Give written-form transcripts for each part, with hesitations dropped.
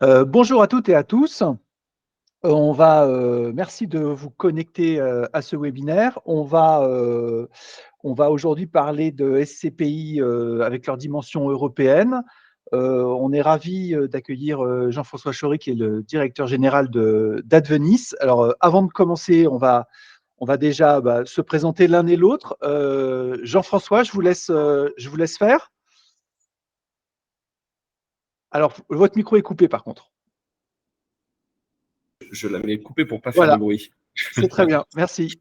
Bonjour à toutes et à tous. Merci de vous connecter, à ce webinaire. On va aujourd'hui parler de SCPI, avec leur dimension européenne. On est ravi, d'accueillir, Jean-François Chory, qui est le directeur général d'Advenis. Alors, avant de commencer, on va déjà, se présenter l'un et l'autre. Jean-François, je vous laisse faire. Alors, votre micro est coupé par contre. Je l'avais coupé pour pas faire de Voilà, bruit. c'est très bien, merci.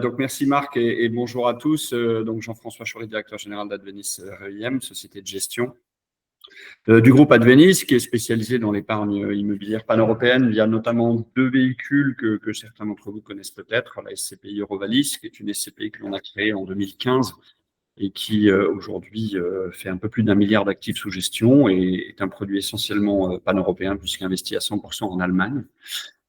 Donc merci Marc et bonjour à tous. Donc Jean-François Chory, directeur général d'Advenis REIM, société de gestion du groupe Advenis, qui est spécialisé dans l'épargne immobilière pan-européenne via notamment deux véhicules que certains d'entre vous connaissent peut-être, la SCPI Eurovalis, qui est une SCPI que l'on a créée en 2015 et qui aujourd'hui fait un peu plus d'1 milliard d'actifs sous gestion et est un produit essentiellement pan-européen puisqu'investi à 100% en Allemagne.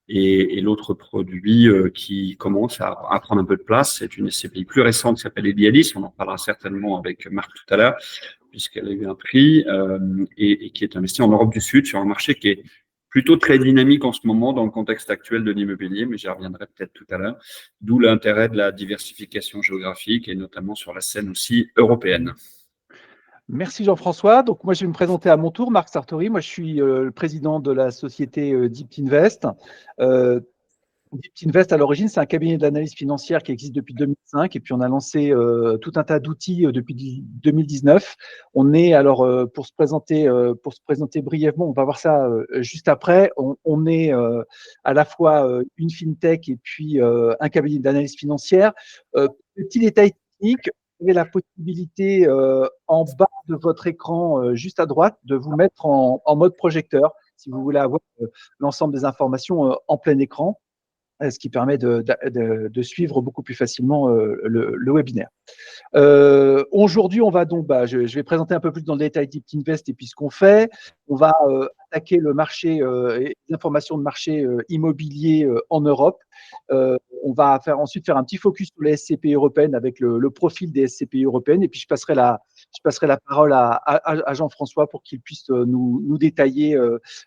Et l'autre produit qui commence à prendre un peu de place, c'est une SCPI plus récente qui s'appelle Idealis. On en parlera certainement avec Marc tout à l'heure, puisqu'elle a eu un prix et qui est investie en Europe du Sud sur un marché qui est plutôt très dynamique en ce moment dans le contexte actuel de l'immobilier, mais j'y reviendrai peut-être tout à l'heure, d'où l'intérêt de la diversification géographique et notamment sur la scène aussi européenne. Merci Jean-François. Donc moi je vais me présenter à mon tour, Marc Sartori. Moi je suis le président de la société Deept Invest. Deept Invest à l'origine c'est un cabinet d'analyse financière qui existe depuis 2005 et puis on a lancé tout un tas d'outils depuis 2019. On est alors pour se présenter brièvement, on va voir ça juste après. On est à la fois une fintech et puis un cabinet d'analyse financière. Petit détail technique. Vous avez la possibilité en bas de votre écran, juste à droite, de vous mettre en mode projecteur si vous voulez avoir l'ensemble des informations en plein écran, ce qui permet de suivre beaucoup plus facilement le webinaire. Aujourd'hui, on va donc, je vais présenter un peu plus dans le détail Deept Invest et puis ce qu'on fait. On va attaquer le marché et les informations de marché immobilier en Europe. On va ensuite faire un petit focus sur les SCPI européennes avec le profil des SCPI européennes. Et puis, je passerai la parole à Jean-François pour qu'il puisse nous détailler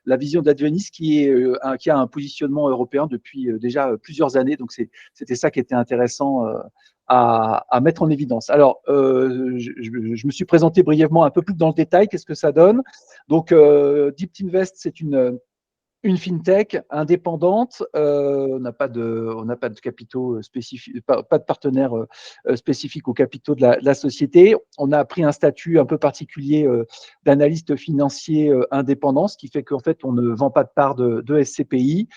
la vision d'Advenis qui a un positionnement européen depuis déjà plusieurs années. Donc, c'était ça qui était intéressant à mettre en évidence. Alors, je me suis présenté brièvement un peu plus dans le détail. Qu'est-ce que ça donne? Donc, Deept Invest, c'est une fintech indépendante. On n'a pas de capitaux spécifiques, pas de partenaires spécifiques aux capitaux de la société. On a pris un statut un peu particulier d'analyste financier indépendant, ce qui fait qu'en fait, on ne vend pas de part de SCPI.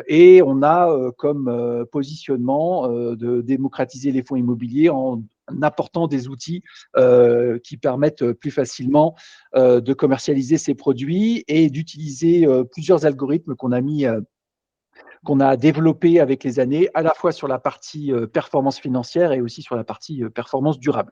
Et on a comme positionnement de démocratiser les fonds immobiliers en apportant des outils qui permettent plus facilement de commercialiser ces produits et d'utiliser plusieurs algorithmes qu'on a développé avec les années, à la fois sur la partie performance financière et aussi sur la partie performance durable.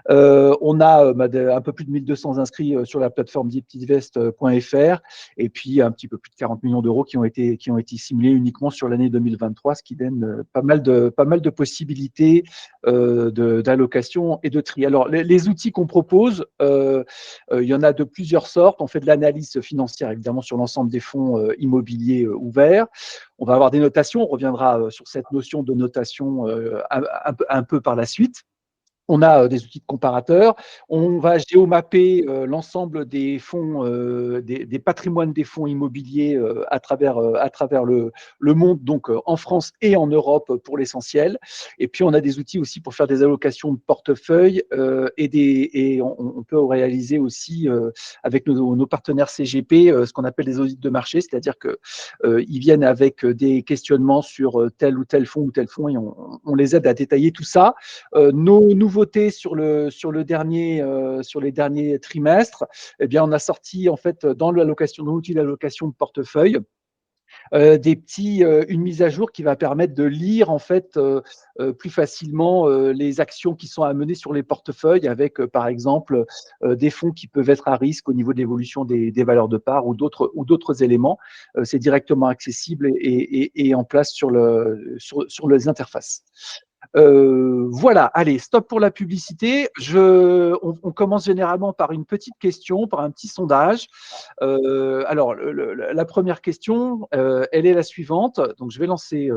On a un peu plus de 1200 inscrits sur la plateforme deeptinvest.fr et puis un petit peu plus de 40 millions d'euros qui ont été simulés uniquement sur l'année 2023, ce qui donne pas mal de possibilités d'allocation et de tri. Alors, les outils qu'on propose, il y en a de plusieurs sortes. On fait de l'analyse financière, évidemment, sur l'ensemble des fonds immobiliers ouverts. On va avoir des notations. On reviendra sur cette notion de notation un peu par la suite. On a des outils de comparateurs. On va géomapper l'ensemble des fonds, des patrimoines des fonds immobiliers à travers le monde, donc en France et en Europe pour l'essentiel. Et puis, on a des outils aussi pour faire des allocations de portefeuille et on peut réaliser aussi avec nos partenaires CGP ce qu'on appelle des audits de marché, c'est-à-dire qu'ils viennent avec des questionnements sur tel ou tel fonds et on les aide à détailler tout ça. Nos nouveautés sur les derniers trimestres, eh bien, on a sorti en fait dans l'outil d'allocation de portefeuille une mise à jour qui va permettre de lire en fait plus facilement les actions qui sont à mener sur les portefeuilles avec par exemple des fonds qui peuvent être à risque au niveau de l'évolution des valeurs de part ou d'autres éléments. C'est directement accessible et en place sur les interfaces. Voilà, allez, stop pour la publicité. On commence généralement par une petite question, par un petit sondage. Alors, la première question, elle est la suivante. Donc, je vais lancer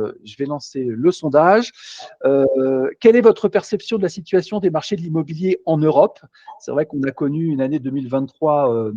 le sondage. Quelle est votre perception de la situation des marchés de l'immobilier en Europe? C'est vrai qu'on a connu une année 2023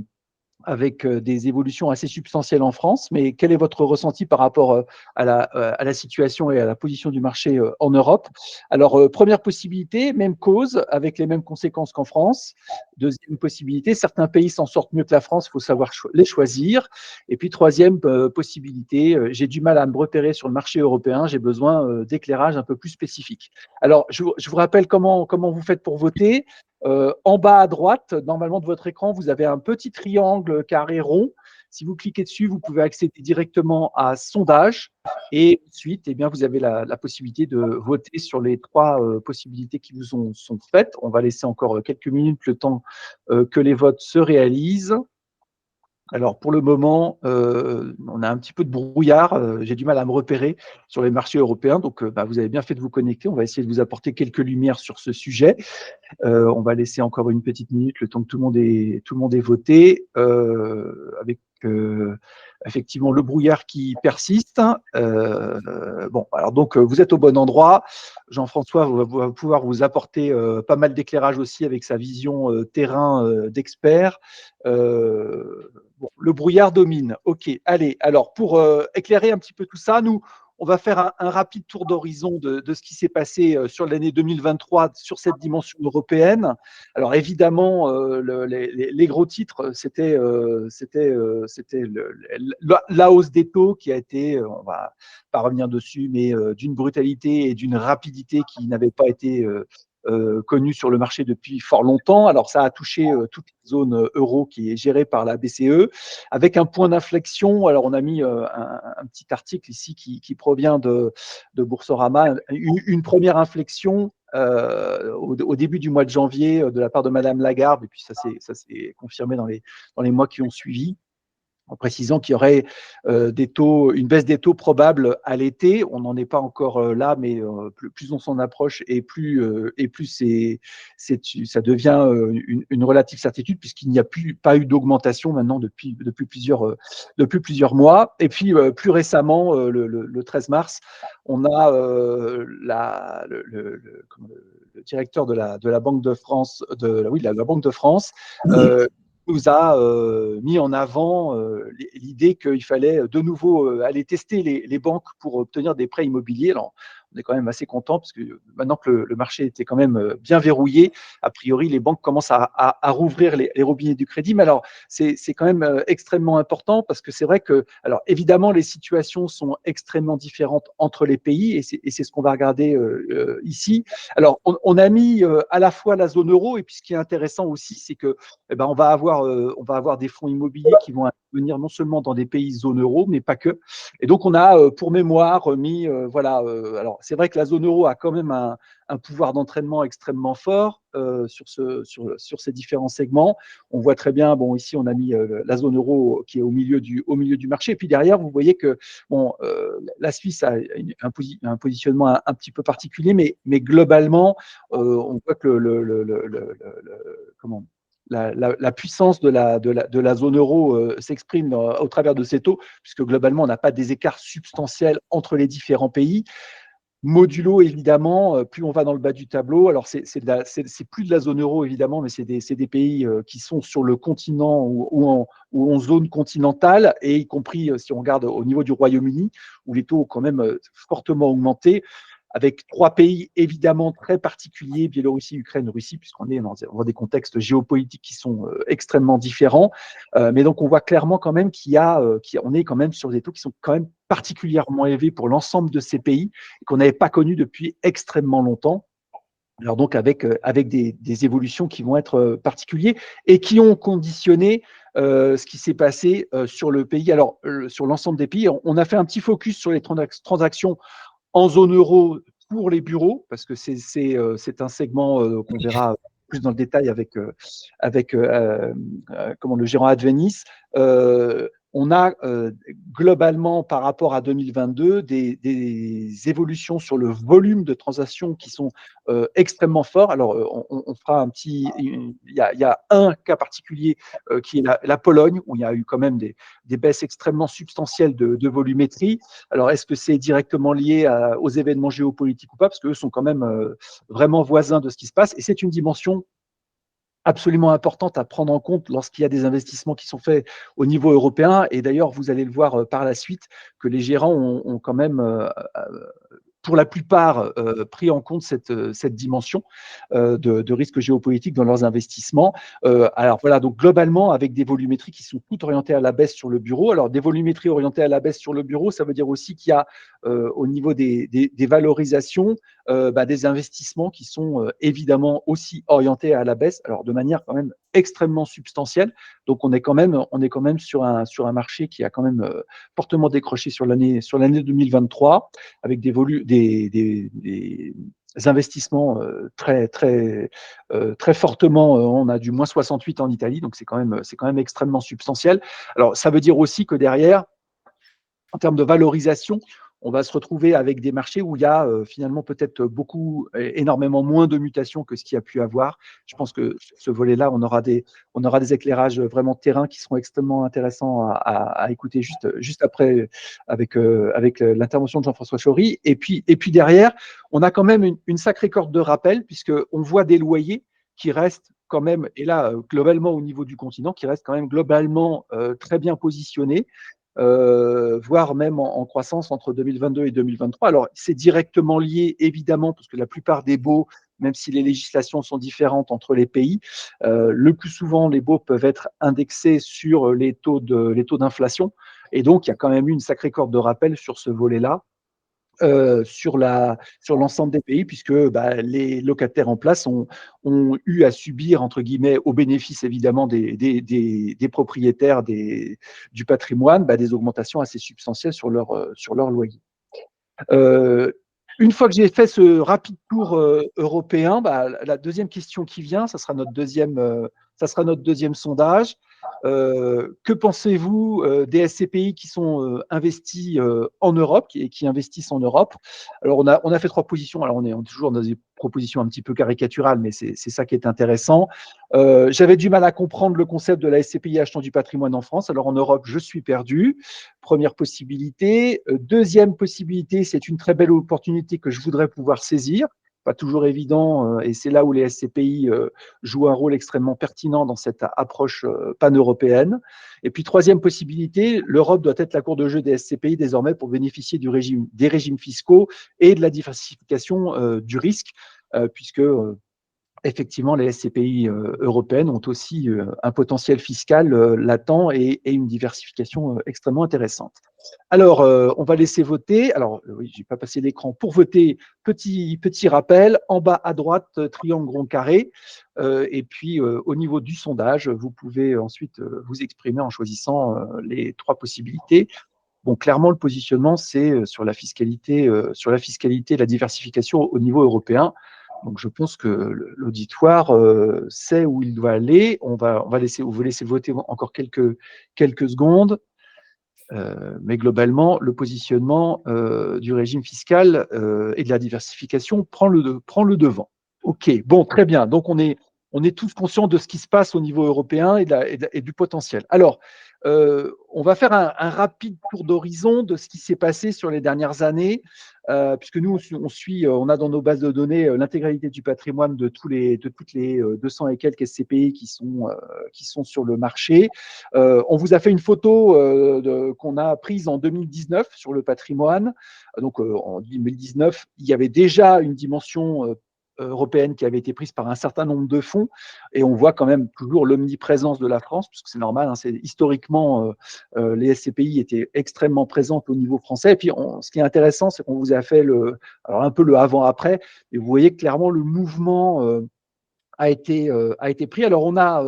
avec des évolutions assez substantielles en France, mais quel est votre ressenti par rapport à la situation et à la position du marché en Europe? Alors, première possibilité, même cause, avec les mêmes conséquences qu'en France. Deuxième possibilité, certains pays s'en sortent mieux que la France, il faut savoir les choisir. Et puis, troisième possibilité, j'ai du mal à me repérer sur le marché européen, j'ai besoin d'éclairage un peu plus spécifique. Alors, je vous rappelle comment vous faites pour voter. En bas à droite, normalement de votre écran, vous avez un petit triangle carré rond. Si vous cliquez dessus, vous pouvez accéder directement à sondage et ensuite, eh bien, vous avez la possibilité de voter sur les trois possibilités qui vous sont faites. On va laisser encore quelques minutes le temps que les votes se réalisent. Alors, pour le moment, on a un petit peu de brouillard. J'ai du mal à me repérer sur les marchés européens. Donc, vous avez bien fait de vous connecter. On va essayer de vous apporter quelques lumières sur ce sujet. On va laisser encore une petite minute, le temps que tout le monde ait voté, avec effectivement le brouillard qui persiste. Bon, alors donc vous êtes au bon endroit. Jean-François va pouvoir vous apporter pas mal d'éclairage aussi avec sa vision terrain d'expert. Bon, le brouillard domine. Ok, allez. Alors pour éclairer un petit peu tout ça, on va faire un rapide tour d'horizon de ce qui s'est passé sur l'année 2023 sur cette dimension européenne. Alors évidemment, les gros titres, c'était la hausse des taux qui a été, on va pas revenir dessus, mais d'une brutalité et d'une rapidité qui n'avait pas été connue sur le marché depuis fort longtemps. Alors ça a touché toute la zone euro qui est gérée par la BCE, avec un point d'inflexion. Alors on a mis un petit article ici qui provient de Boursorama, une première inflexion au début du mois de janvier de la part de Madame Lagarde, et puis ça s'est confirmé dans les mois qui ont suivi, en précisant qu'il y aurait une baisse des taux probable à l'été. On n'en est pas encore là, mais plus on s'en approche et plus ça devient une relative certitude, puisqu'il n'y a pas eu d'augmentation maintenant depuis plusieurs mois. Et puis plus récemment, le 13 mars, on a le directeur de la Banque de France, la Banque de France, nous a mis en avant l'idée qu'il fallait de nouveau aller tester les banques pour obtenir des prêts immobiliers. Alors, on est quand même assez content parce que maintenant que le marché était quand même bien verrouillé, a priori, les banques commencent à rouvrir les robinets du crédit. Mais alors, c'est quand même extrêmement important parce que c'est vrai que, alors évidemment, les situations sont extrêmement différentes entre les pays et c'est ce qu'on va regarder ici. Alors, on a mis à la fois la zone euro et puis ce qui est intéressant aussi, c'est que on va avoir des fonds immobiliers qui vont venir non seulement dans des pays zone euro, mais pas que. Et donc, on a, pour mémoire, mis, alors c'est vrai que la zone euro a quand même un pouvoir d'entraînement extrêmement fort sur ces différents segments. On voit très bien, bon, ici, on a mis la zone euro qui est au milieu du marché. Et puis derrière, vous voyez que bon, la Suisse a un positionnement un petit peu particulier, mais globalement, on voit que la puissance de la zone euro s'exprime au travers de ces taux, puisque globalement, on n'a pas des écarts substantiels entre les différents pays. Modulo, évidemment, plus on va dans le bas du tableau, alors c'est plus de la zone euro, évidemment, mais c'est des pays qui sont sur le continent ou en zone continentale, et y compris si on regarde au niveau du Royaume-Uni, où les taux ont quand même fortement augmenté, avec trois pays évidemment très particuliers, Biélorussie, Ukraine, Russie, puisqu'on est dans des contextes géopolitiques qui sont extrêmement différents. Mais donc, on voit clairement quand même on est quand même sur des taux qui sont quand même particulièrement élevés pour l'ensemble de ces pays et qu'on n'avait pas connus depuis extrêmement longtemps. Alors donc, avec des évolutions qui vont être particulières et qui ont conditionné ce qui s'est passé sur le pays. Alors, sur l'ensemble des pays, on a fait un petit focus sur les transactions en zone euro pour les bureaux, parce que c'est un segment qu'on verra plus dans le détail avec le gérant Advenis. on a globalement, par rapport à 2022, des évolutions sur le volume de transactions qui sont extrêmement forts. Alors, on fera un petit… Il y a un cas particulier qui est la Pologne, où il y a eu quand même des baisses extrêmement substantielles de volumétrie. Alors, est-ce que c'est directement lié aux événements géopolitiques ou pas? Parce qu'eux sont quand même vraiment voisins de ce qui se passe. Et c'est une dimension absolument importante à prendre en compte lorsqu'il y a des investissements qui sont faits au niveau européen. Et d'ailleurs, vous allez le voir par la suite, que les gérants ont quand même pour la plupart, pris en compte cette dimension de risque géopolitique dans leurs investissements. Alors voilà, donc globalement, avec des volumétries qui sont toutes orientées à la baisse sur le bureau. Alors, des volumétries orientées à la baisse sur le bureau, ça veut dire aussi qu'il y a, au niveau des valorisations, des investissements qui sont évidemment aussi orientés à la baisse, alors de manière quand même extrêmement substantielle. Donc, on est quand même sur un marché qui a quand même fortement décroché sur l'année 2023, avec des investissements très fortement. On a du moins 68 en Italie, donc c'est quand même extrêmement substantiel. Alors, ça veut dire aussi que derrière, en termes de valorisation, on va se retrouver avec des marchés où il y a finalement peut-être énormément moins de mutations que ce qu'il y a pu avoir. Je pense que sur ce volet-là, on aura des éclairages vraiment terrain qui seront extrêmement intéressants à écouter juste après avec l'intervention de Jean-François Chaury. Et puis derrière, on a quand même une sacrée corde de rappel, puisqu'on voit des loyers qui restent quand même, et là, globalement au niveau du continent, qui restent quand même globalement très bien positionnés, voire même en croissance entre 2022 et 2023. Alors, c'est directement lié, évidemment, parce que la plupart des baux, même si les législations sont différentes entre les pays, le plus souvent, les baux peuvent être indexés sur les taux d'inflation. Et donc, il y a quand même eu une sacrée corde de rappel sur ce volet-là. Sur l'ensemble des pays, puisque les locataires en place ont eu à subir, entre guillemets, au bénéfice évidemment des propriétaires du patrimoine, des augmentations assez substantielles sur leur loyer. Une fois que j'ai fait ce rapide tour européen, la deuxième question qui vient, ça sera notre deuxième sondage. Que pensez-vous des SCPI qui sont investis en Europe et qui investissent en Europe? Alors, on a fait 3 positions. Alors, on est toujours dans des propositions un petit peu caricaturales, mais c'est ça qui est intéressant. J'avais du mal à comprendre le concept de la SCPI achetant du patrimoine en France. Alors, en Europe, je suis perdu. Première possibilité. Deuxième possibilité, c'est une très belle opportunité que je voudrais pouvoir saisir. Pas toujours évident, et c'est là où les SCPI jouent un rôle extrêmement pertinent dans cette approche pan-européenne. Et puis, troisième possibilité, l'Europe doit être la cour de jeu des SCPI désormais pour bénéficier des régimes fiscaux et de la diversification du risque, puisque effectivement, les SCPI européennes ont aussi un potentiel fiscal latent et une diversification extrêmement intéressante. Alors, on va laisser voter. Alors, oui, je n'ai pas passé l'écran pour voter. Petit rappel, en bas à droite, triangle rond carré. Et puis, au niveau du sondage, vous pouvez ensuite vous exprimer en choisissant les 3 possibilités. Bon, clairement, le positionnement, c'est sur la fiscalité, la diversification au niveau européen. Donc, je pense que l'auditoire sait où il doit aller. On va vous laisser voter encore quelques secondes. Mais globalement, le positionnement du régime fiscal et de la diversification prend le devant. OK, bon, très bien. Donc, on est tous conscients de ce qui se passe au niveau européen et du potentiel. Alors, on va faire un rapide tour d'horizon de ce qui s'est passé sur les dernières années, puisque nous, on a dans nos bases de données l'intégralité du patrimoine de toutes les 200 et quelques SCPI qui sont sur le marché. On vous a fait une photo qu'on a prise en 2019 sur le patrimoine. Donc, en 2019, il y avait déjà une dimension européenne qui avait été prise par un certain nombre de fonds, et on voit quand même toujours l'omniprésence de la France, puisque c'est normal, hein, historiquement, les SCPI étaient extrêmement présentes au niveau français. Et puis, ce qui est intéressant, c'est qu'on vous a fait un peu le avant-après, et vous voyez clairement le mouvement a été pris. Alors, on a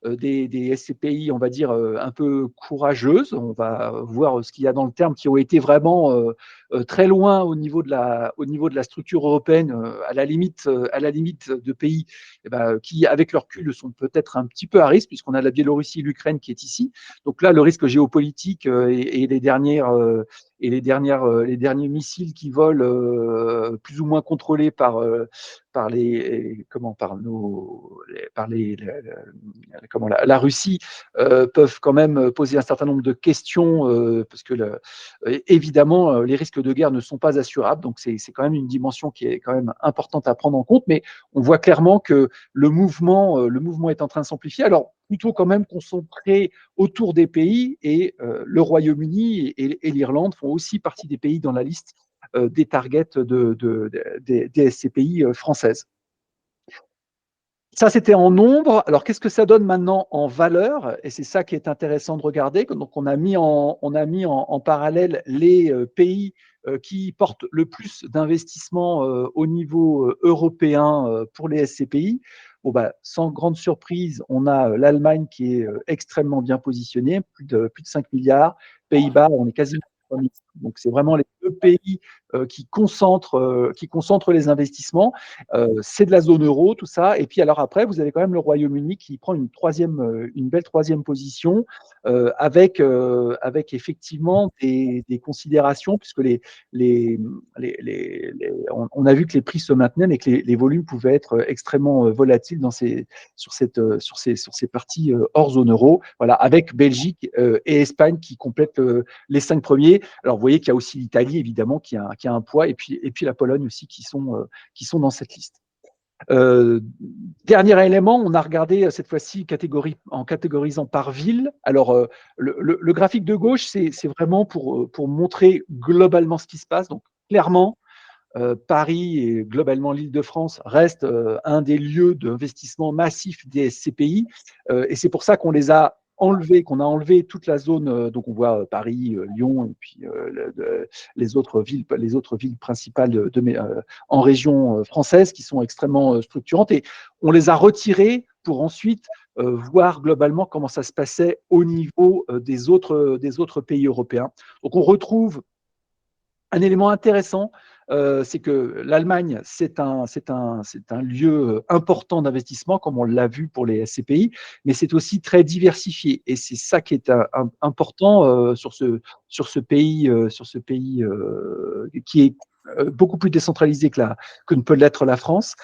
des SCPI, on va dire, un peu courageuses. On va voir ce qu'il y a dans le terme, qui ont été vraiment très loin au niveau de la structure européenne, à la limite de pays qui, avec leur recul, sont peut-être un petit peu à risque, puisqu'on a la Biélorussie, l'Ukraine qui est ici. Donc là, le risque géopolitique et les derniers missiles qui volent plus ou moins contrôlés par la Russie peuvent quand même poser un certain nombre de questions parce que évidemment les risques de guerre ne sont pas assurables, donc c'est quand même une dimension qui est quand même importante à prendre en compte, mais on voit clairement que le mouvement est en train de s'amplifier. Alors plutôt quand même concentré autour des pays, et le Royaume-Uni et l'Irlande font aussi partie des pays dans la liste des targets des SCPI françaises. Ça, c'était en nombre. Alors, qu'est-ce que ça donne maintenant en valeur? Et c'est ça qui est intéressant de regarder. Donc, on a mis en parallèle les pays qui portent le plus d'investissements au niveau européen pour les SCPI. Bon, sans grande surprise, on a l'Allemagne qui est extrêmement bien positionnée, plus de 5 milliards. Pays-Bas, on est quasiment 3 milliards. Donc, c'est vraiment les deux pays qui concentrent les investissements. C'est de la zone euro, tout ça. Et puis, alors après, vous avez quand même le Royaume-Uni qui prend une belle troisième position avec effectivement des considérations, puisque on a vu que les prix se maintenaient, mais que les volumes pouvaient être extrêmement volatiles sur ces parties hors zone euro. Voilà, avec Belgique et Espagne qui complètent les 5 premiers. Alors, vous voyez qu'il y a aussi l'Italie, évidemment, qui a un poids, et puis la Pologne aussi, qui sont dans cette liste. Dernier élément, on a regardé cette fois-ci en catégorisant par ville. Alors, le graphique de gauche, c'est vraiment pour montrer globalement ce qui se passe. Donc, clairement, Paris et globalement l'Île-de-France restent un des lieux d'investissement massif des SCPI. Et c'est pour ça qu'on a enlevé toute la zone. Donc, on voit Paris, Lyon, et puis les autres villes principales en région française qui sont extrêmement structurantes. Et on les a retirées pour ensuite voir globalement comment ça se passait au niveau des autres pays européens. Donc, on retrouve un élément intéressant, c'est que l'Allemagne, c'est un lieu important d'investissement, comme on l'a vu pour les SCPI, mais c'est aussi très diversifié. Et c'est ça qui est important sur ce pays qui est beaucoup plus décentralisé que ne peut l'être la France.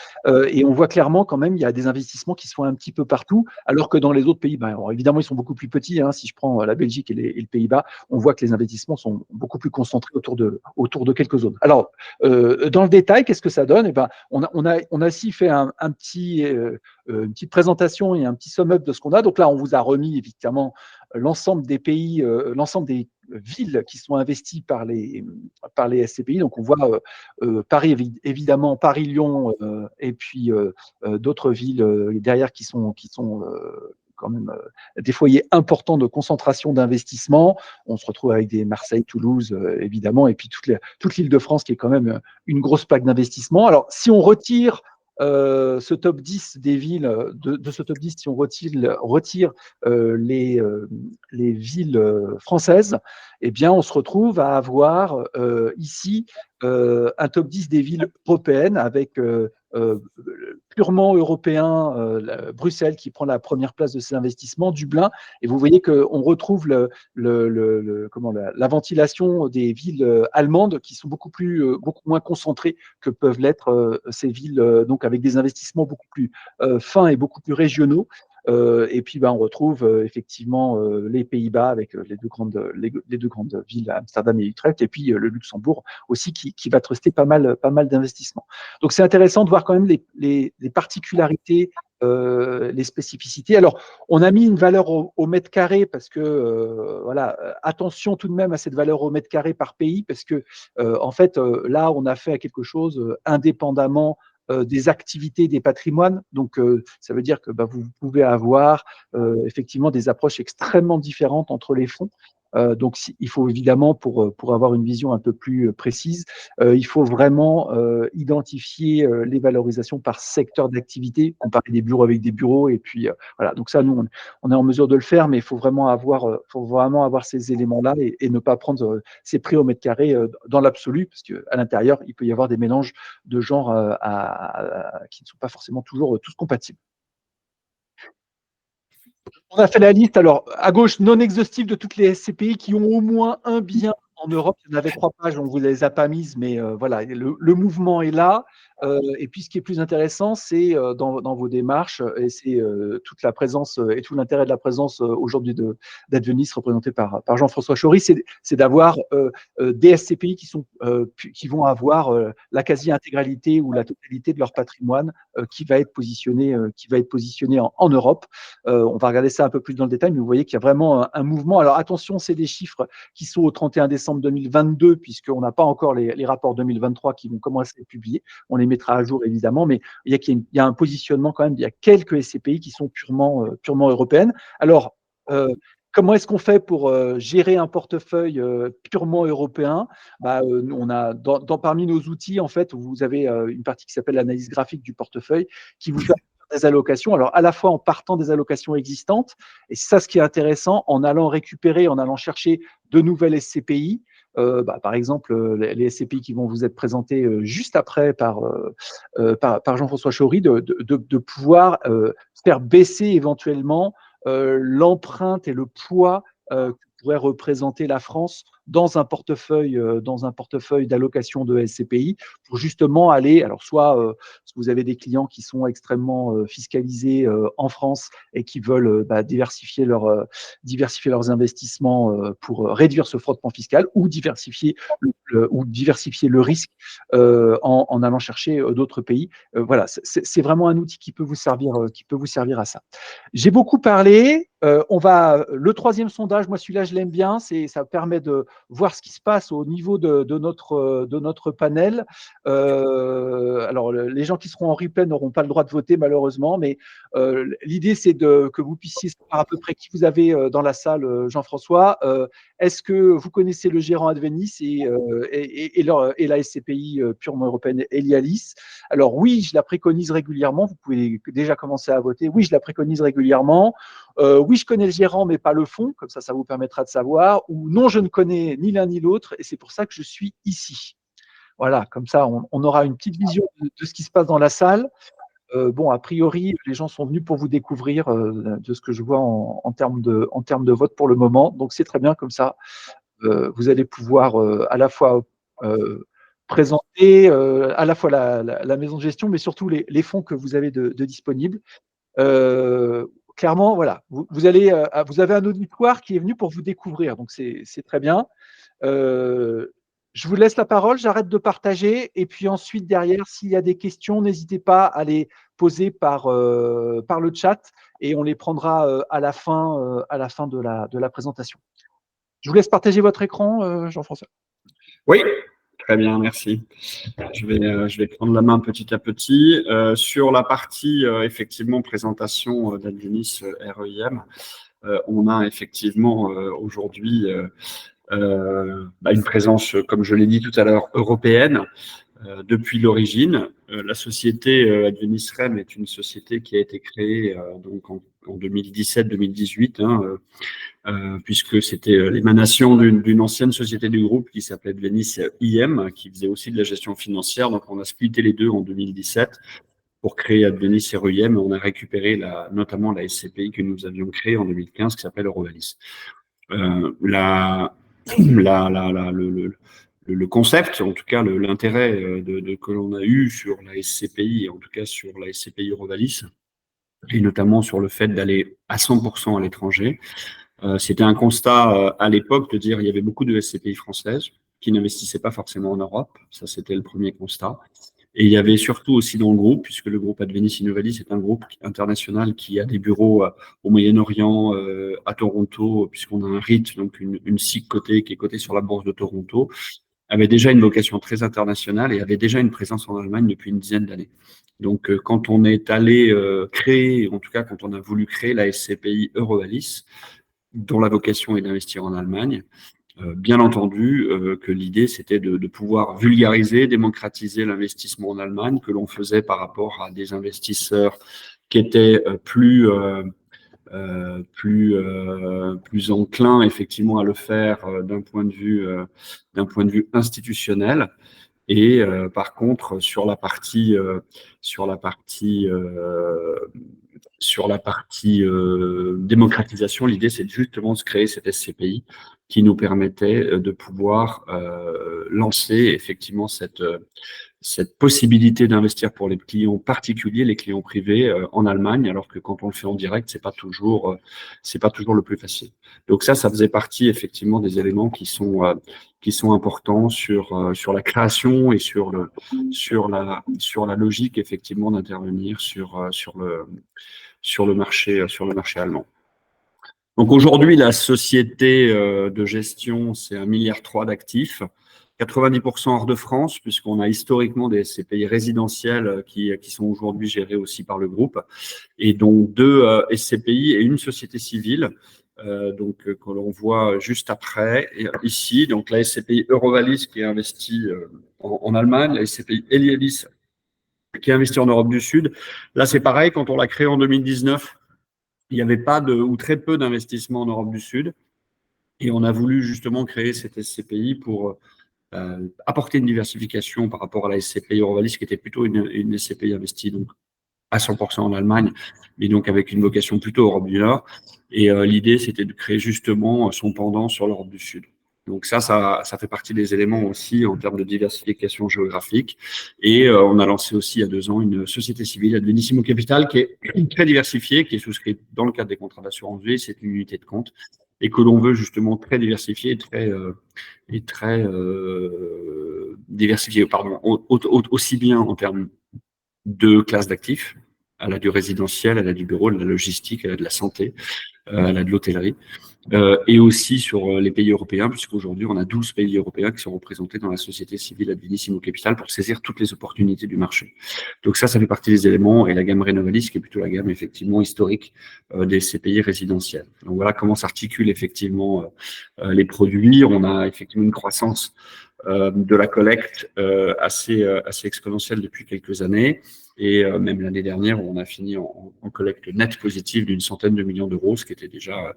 Et on voit clairement quand même, il y a des investissements qui sont un petit peu partout, alors que dans les autres pays, évidemment, ils sont beaucoup plus petits. Si je prends la Belgique et le Pays-Bas, on voit que les investissements sont beaucoup plus concentrés autour de quelques zones. Alors, dans le détail, qu'est-ce que ça donne? On a aussi fait une petite présentation et un petit sum-up de ce qu'on a. Donc là, on vous a remis évidemment l'ensemble des pays, l'ensemble des villes qui sont investies par les SCPI. Donc on voit Paris, évidemment, Paris-Lyon, et puis d'autres villes derrière qui sont quand même des foyers importants de concentration d'investissement. On se retrouve avec des Marseille, Toulouse, évidemment, et puis toute l'Île-de-France qui est quand même une grosse plaque d'investissement. Alors, si on retire ce top 10 des villes, de ce top 10, si on retire les villes françaises, eh bien, on se retrouve à avoir ici un top 10 des villes européennes avec purement européen, Bruxelles qui prend la première place de ces investissements, Dublin, et vous voyez qu'on retrouve la ventilation des villes allemandes qui sont beaucoup moins concentrées que peuvent l'être ces villes, donc avec des investissements beaucoup plus fins et beaucoup plus régionaux. Et puis, on retrouve effectivement les Pays-Bas avec les deux grandes villes, Amsterdam et Utrecht, et puis le Luxembourg aussi qui va truster pas mal d'investissements. Donc, c'est intéressant de voir quand même les particularités, les spécificités. Alors, on a mis une valeur au mètre carré parce que, attention tout de même à cette valeur au mètre carré par pays, parce que, en fait, là, on a fait quelque chose indépendamment des activités, des patrimoines. Donc, ça veut dire que vous pouvez avoir effectivement des approches extrêmement différentes entre les fonds. Donc, il faut évidemment, pour avoir une vision un peu plus précise, il faut vraiment identifier les valorisations par secteur d'activité, comparer des bureaux avec des bureaux. Et puis, voilà. Donc ça, nous, on est en mesure de le faire, mais il faut vraiment avoir ces éléments-là et ne pas prendre ces prix au mètre carré dans l'absolu, parce qu'à l'intérieur, il peut y avoir des mélanges de genres qui ne sont pas forcément toujours tous compatibles. On a fait la liste, alors à gauche, non exhaustive de toutes les SCPI qui ont au moins un bien en Europe. Il y en avait 3 pages, on ne vous les a pas mises, mais voilà, le mouvement est là. Et puis ce qui est plus intéressant, c'est dans vos démarches, et c'est toute la présence et tout l'intérêt de la présence aujourd'hui d'Advenis, représenté par Jean-François Chory, c'est d'avoir des SCPI qui vont avoir la quasi-intégralité ou la totalité de leur patrimoine qui va être positionné en Europe. On va regarder ça un peu plus dans le détail, mais vous voyez qu'il y a vraiment un mouvement. Alors attention, c'est des chiffres qui sont au 31 décembre 2022, puisqu'on n'a pas encore les rapports 2023 qui vont commencer à être publiés. On les mettra à jour évidemment, mais il y a un positionnement quand même. Il y a quelques SCPI qui sont purement européennes. Alors, comment est-ce qu'on fait pour gérer un portefeuille purement européen? Parmi nos outils, en fait, vous avez une partie qui s'appelle l'analyse graphique du portefeuille, qui vous fait des allocations, alors à la fois en partant des allocations existantes, et ça, ce qui est intéressant, en allant chercher de nouvelles SCPI, par exemple, les SCPI qui vont vous être présentés juste après par Jean-François Chory, de pouvoir faire baisser éventuellement l'empreinte et le poids que pourrait représenter la France dans un portefeuille d'allocation de SCPI, pour justement aller, alors soit si vous avez des clients qui sont extrêmement fiscalisés en France et qui veulent diversifier leurs investissements pour réduire ce frottement fiscal, ou diversifier le risque en allant chercher d'autres pays. Voilà, c'est vraiment un outil qui peut vous servir à ça. J'ai beaucoup parlé. Le troisième sondage, moi celui-là je l'aime bien, ça permet de voir ce qui se passe au niveau de notre panel. Alors les gens qui seront en replay n'auront pas le droit de voter malheureusement, mais l'idée c'est que vous puissiez savoir à peu près qui vous avez dans la salle, Jean-François. Est-ce que vous connaissez le gérant Advenis et la SCPI purement européenne Elialis? Alors oui, je la préconise régulièrement. Vous pouvez déjà commencer à voter. Oui, je la préconise régulièrement. Oui, je connais le gérant, mais pas le fond. Comme ça vous permettra de savoir. Ou non, je ne connais ni l'un ni l'autre, et c'est pour ça que je suis ici. Voilà, comme ça, on aura une petite vision de ce qui se passe dans la salle. A priori, les gens sont venus pour vous découvrir, de ce que je vois en termes de vote pour le moment. Donc, c'est très bien comme ça. Vous allez pouvoir à la fois présenter à la fois la maison de gestion, mais surtout les fonds que vous avez de disponibles. Clairement, voilà, vous avez un auditoire qui est venu pour vous découvrir, donc c'est très bien. Je vous laisse la parole, j'arrête de partager, et puis ensuite, derrière, s'il y a des questions, n'hésitez pas à les poser par le chat, et on les prendra à la fin de la présentation. Je vous laisse partager votre écran, Jean-François. Oui, très bien, merci. Je vais prendre la main petit à petit. Sur la partie, effectivement, présentation d'Advenis REIM, on a effectivement aujourd'hui une présence, comme je l'ai dit tout à l'heure, européenne. Depuis l'origine, la société Advenis REM est une société qui a été créée donc en 2017-2018, puisque c'était l'émanation d'une ancienne société du groupe qui s'appelait Advenis IM, qui faisait aussi de la gestion financière. Donc, on a splitté les deux en 2017 pour créer Advenis REIM, et on a récupéré notamment la SCPI que nous avions créée en 2015, qui s'appelle Eurovalis. Le concept, en tout cas l'intérêt que l'on a eu sur la SCPI, et en tout cas sur la SCPI Eurovalis, et notamment sur le fait d'aller à 100% à l'étranger, c'était un constat à l'époque de dire il y avait beaucoup de SCPI françaises qui n'investissaient pas forcément en Europe. Ça, c'était le premier constat. Et il y avait surtout aussi dans le groupe, puisque le groupe Advenis Innovalis est un groupe international qui a des bureaux au Moyen-Orient, à Toronto, puisqu'on a un REIT, donc une SIC cotée qui est cotée sur la bourse de Toronto, avait déjà une vocation très internationale et avait déjà une présence en Allemagne depuis une dizaine d'années. Donc, quand on est allé créer, en tout cas quand on a voulu créer la SCPI Eurovalis, dont la vocation est d'investir en Allemagne. Bien entendu que l'idée, c'était de pouvoir vulgariser, démocratiser l'investissement en Allemagne, que l'on faisait par rapport à des investisseurs qui étaient plus enclins effectivement à le faire d'un point de vue institutionnel. Et par contre, sur la partie démocratisation, l'idée, c'est justement de créer cette SCPI qui nous permettait de pouvoir lancer effectivement cette possibilité d'investir pour les clients particuliers, les clients privés en Allemagne, alors que quand on le fait en direct, c'est pas toujours le plus facile. Donc ça faisait partie effectivement des éléments qui sont importants sur la création et sur la logique effectivement d'intervenir sur le marché allemand. Donc aujourd'hui, la société de gestion, c'est 1,3 milliard d'actifs, 90% hors de France, puisqu'on a historiquement des SCPI résidentiels qui sont aujourd'hui gérés aussi par le groupe, et donc 2 SCPI et une société civile, que l'on voit juste après, et ici, donc la SCPI Eurovalis qui est investie en Allemagne, la SCPI Elielis qui est investie en Europe du Sud. Là, c'est pareil, quand on l'a créé en 2019, il n'y avait pas ou très peu d'investissement en Europe du Sud. Et on a voulu justement créer cette SCPI pour apporter une diversification par rapport à la SCPI Eurovalis, qui était plutôt une SCPI investie donc, à 100% en Allemagne, mais donc avec une vocation plutôt Europe du Nord. Et l'idée, c'était de créer justement son pendant sur l'Europe du Sud. Donc ça fait partie des éléments aussi en termes de diversification géographique. Et on a lancé aussi il y a 2 ans une société civile, Advenissimo Capital, qui est très diversifiée, qui est souscrite dans le cadre des contrats d'assurance vie. C'est une unité de compte et que l'on veut justement très diversifier et très diversifier, pardon, aussi bien en termes de classes d'actifs. Elle a du résidentiel, elle a du bureau, elle a de la logistique, elle a de la santé, elle a de l'hôtellerie. Et aussi sur les pays européens, puisqu'aujourd'hui, on a 12 pays européens qui sont représentés dans la société civile Advenissimo Capital pour saisir toutes les opportunités du marché. Donc ça fait partie des éléments, et la gamme Renovalis, qui est plutôt la gamme effectivement historique des CPI résidentiels. Donc voilà comment s'articulent effectivement les produits. On a effectivement une croissance de la collecte assez exponentielle depuis quelques années. Et même l'année dernière, on a fini en collecte nette positive d'une centaine de millions d'euros, ce qui était déjà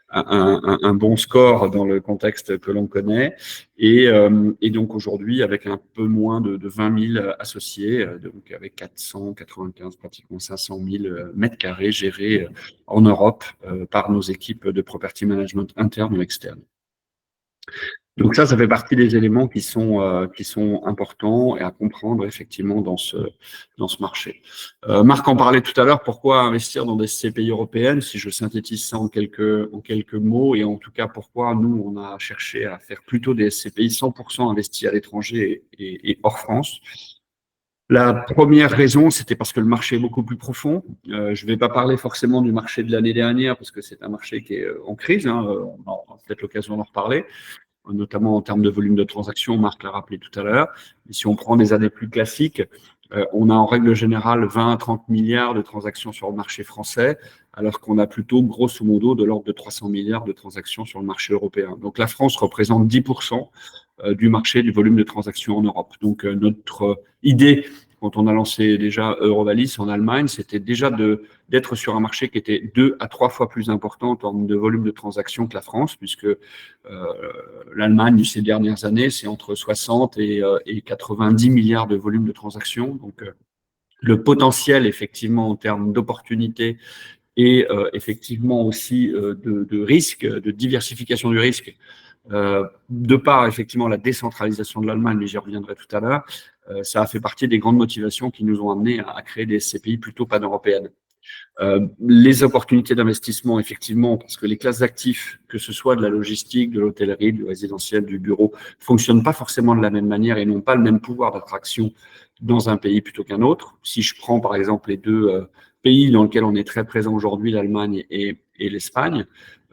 un bon score dans le contexte que l'on connaît. Et donc aujourd'hui, avec un peu moins de 20 000 associés, donc avec 495, pratiquement 500 000 mètres carrés gérés en Europe par nos équipes de property management interne ou externe. Donc ça fait partie des éléments qui sont importants et à comprendre effectivement dans ce marché. Marc en parlait tout à l'heure, pourquoi investir dans des CPI européennes? Si je synthétise ça en quelques mots, et en tout cas pourquoi nous on a cherché à faire plutôt des SCPI 100% investis à l'étranger et hors France. La première raison, c'était parce que le marché est beaucoup plus profond. Je ne vais pas parler forcément du marché de l'année dernière, parce que c'est un marché qui est en crise, hein, on aura peut-être l'occasion d'en reparler, notamment en termes de volume de transactions, Marc l'a rappelé tout à l'heure. Et si on prend des années plus classiques, on a en règle générale 20 à 30 milliards de transactions sur le marché français, alors qu'on a plutôt grosso modo de l'ordre de 300 milliards de transactions sur le marché européen. Donc la France représente 10% du marché du volume de transactions en Europe. Donc notre idée, quand on a lancé déjà Eurovalis en Allemagne, c'était déjà d'être sur un marché qui était 2 à 3 fois plus important en termes de volume de transactions que la France, puisque l'Allemagne, ces dernières années, c'est entre 60 et 90 milliards de volume de transactions. Donc, le potentiel, effectivement, en termes d'opportunités et effectivement aussi de risque, de diversification du risque, de par, effectivement, la décentralisation de l'Allemagne, mais j'y reviendrai tout à l'heure, ça a fait partie des grandes motivations qui nous ont amenés à créer des SCPI plutôt pan-européennes. Les opportunités d'investissement, effectivement, parce que les classes d'actifs, que ce soit de la logistique, de l'hôtellerie, du résidentiel, du bureau, fonctionnent pas forcément de la même manière et n'ont pas le même pouvoir d'attraction dans un pays plutôt qu'un autre. Si je prends par exemple les 2 pays dans lesquels on est très présent aujourd'hui, l'Allemagne et l'Espagne,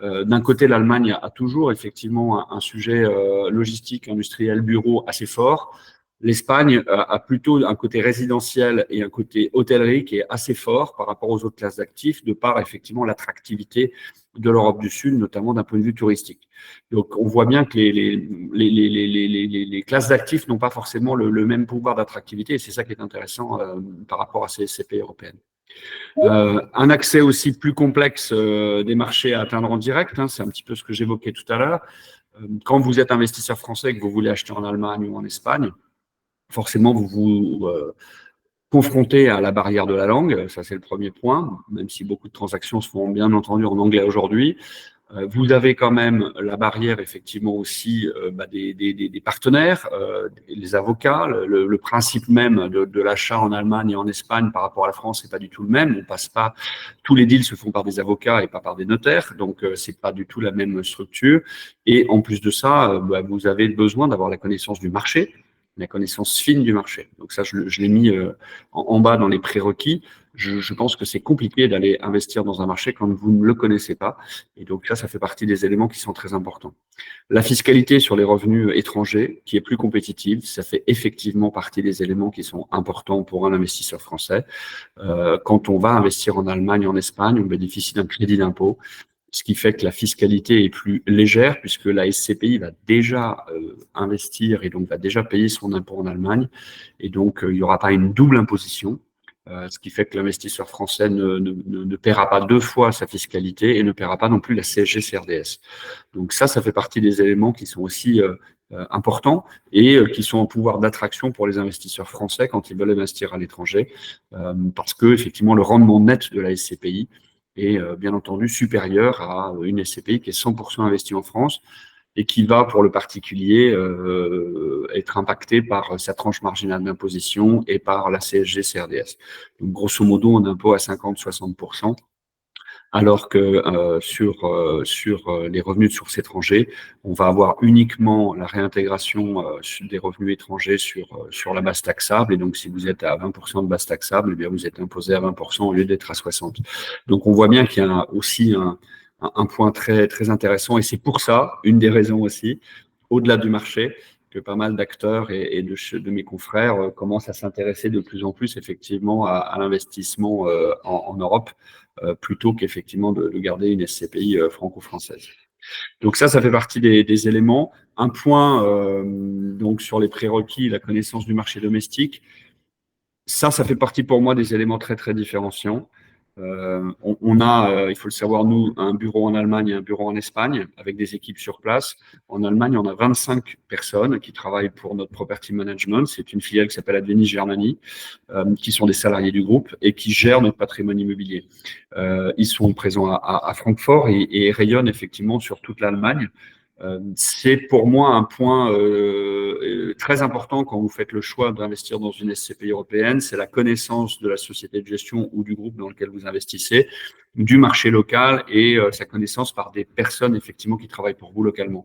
d'un côté, l'Allemagne a toujours effectivement un sujet logistique, industriel, bureau assez fort. L'Espagne a plutôt un côté résidentiel et un côté hôtellerie qui est assez fort par rapport aux autres classes d'actifs, de par effectivement l'attractivité de l'Europe du Sud, notamment d'un point de vue touristique. Donc, on voit bien que les classes d'actifs n'ont pas forcément le même pouvoir d'attractivité, et c'est ça qui est intéressant par rapport à ces pays européennes. Un accès aussi plus complexe des marchés à atteindre en direct, hein, c'est un petit peu ce que j'évoquais tout à l'heure. Quand vous êtes investisseur français et que vous voulez acheter en Allemagne ou en Espagne, forcément, vous vous confrontez à la barrière de la langue, ça c'est le premier point, même si beaucoup de transactions se font bien entendu en anglais aujourd'hui. Vous avez quand même la barrière effectivement aussi des partenaires, les avocats, le principe même de l'achat en Allemagne et en Espagne par rapport à la France, c'est pas du tout le même. On passe pas, tous les deals se font par des avocats et pas par des notaires, donc c'est pas du tout la même structure. Et en plus de ça, vous avez besoin d'avoir la connaissance du marché, la connaissance fine du marché. Donc ça, je l'ai mis en bas dans les prérequis. Je pense que c'est compliqué d'aller investir dans un marché quand vous ne le connaissez pas. Et donc ça fait partie des éléments qui sont très importants. La fiscalité sur les revenus étrangers, qui est plus compétitive, ça fait effectivement partie des éléments qui sont importants pour un investisseur français. Quand on va investir en Allemagne, en Espagne, on bénéficie d'un crédit d'impôt, ce qui fait que la fiscalité est plus légère puisque la SCPI va déjà investir et donc va déjà payer son impôt en Allemagne. Et donc, il n'y aura pas une double imposition. Ce qui fait que l'investisseur français ne paiera pas deux fois sa fiscalité et ne paiera pas non plus la CSG-CRDS. Donc ça fait partie des éléments qui sont aussi importants et qui sont en pouvoir d'attraction pour les investisseurs français quand ils veulent investir à l'étranger, parce que effectivement le rendement net de la SCPI est bien entendu supérieur à une SCPI qui est 100% investie en France et qui va, pour le particulier, être impacté par sa tranche marginale d'imposition et par la CSG-CRDS. Donc, grosso modo, un impôt à 50-60%, alors que sur les revenus de source étrangers, on va avoir uniquement la réintégration des revenus étrangers sur la base taxable. Et donc, si vous êtes à 20% de base taxable, eh bien, vous êtes imposé à 20% au lieu d'être à 60%. Donc, on voit bien qu'il y a aussi un point très, très intéressant. Et c'est pour ça, une des raisons aussi, au-delà du marché, que pas mal d'acteurs et de mes confrères commencent à s'intéresser de plus en plus effectivement à l'investissement en Europe, plutôt qu'effectivement de garder une SCPI franco-française. Donc ça fait partie des éléments. Un point donc sur les prérequis, la connaissance du marché domestique. Ça fait partie pour moi des éléments très, très différenciants. On a, il faut le savoir, nous, un bureau en Allemagne et un bureau en Espagne avec des équipes sur place. En Allemagne, on a 25 personnes qui travaillent pour notre property management. C'est une filiale qui s'appelle Advenis Germany, qui sont des salariés du groupe et qui gèrent notre patrimoine immobilier. Ils sont présents à Francfort et rayonnent effectivement sur toute l'Allemagne. C'est pour moi un point très important quand vous faites le choix d'investir dans une SCPI européenne, c'est la connaissance de la société de gestion ou du groupe dans lequel vous investissez, du marché local et sa connaissance par des personnes effectivement qui travaillent pour vous localement.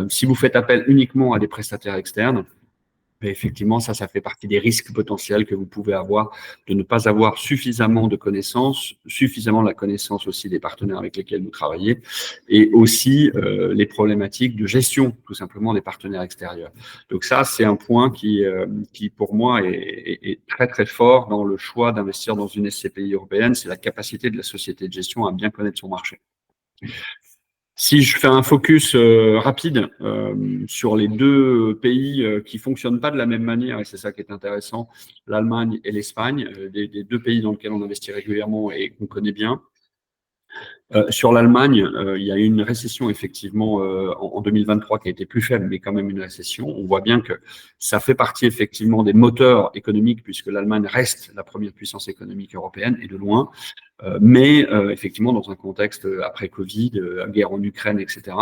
Si vous faites appel uniquement à des prestataires externes, mais effectivement, ça fait partie des risques potentiels que vous pouvez avoir de ne pas avoir suffisamment de connaissances, suffisamment la connaissance aussi des partenaires avec lesquels vous travaillez, et aussi les problématiques de gestion, tout simplement, des partenaires extérieurs. Donc ça, c'est un point qui pour moi, est très, très fort dans le choix d'investir dans une SCPI européenne, c'est la capacité de la société de gestion à bien connaître son marché. Si je fais un focus rapide sur les deux pays qui fonctionnent pas de la même manière, et c'est ça qui est intéressant, l'Allemagne et l'Espagne, des deux pays dans lesquels on investit régulièrement et qu'on connaît bien. Sur l'Allemagne, il y a eu une récession effectivement en 2023 qui a été plus faible, mais quand même une récession. On voit bien que ça fait partie effectivement des moteurs économiques puisque l'Allemagne reste la première puissance économique européenne et de loin. Mais effectivement, dans un contexte après Covid, guerre en Ukraine, etc.,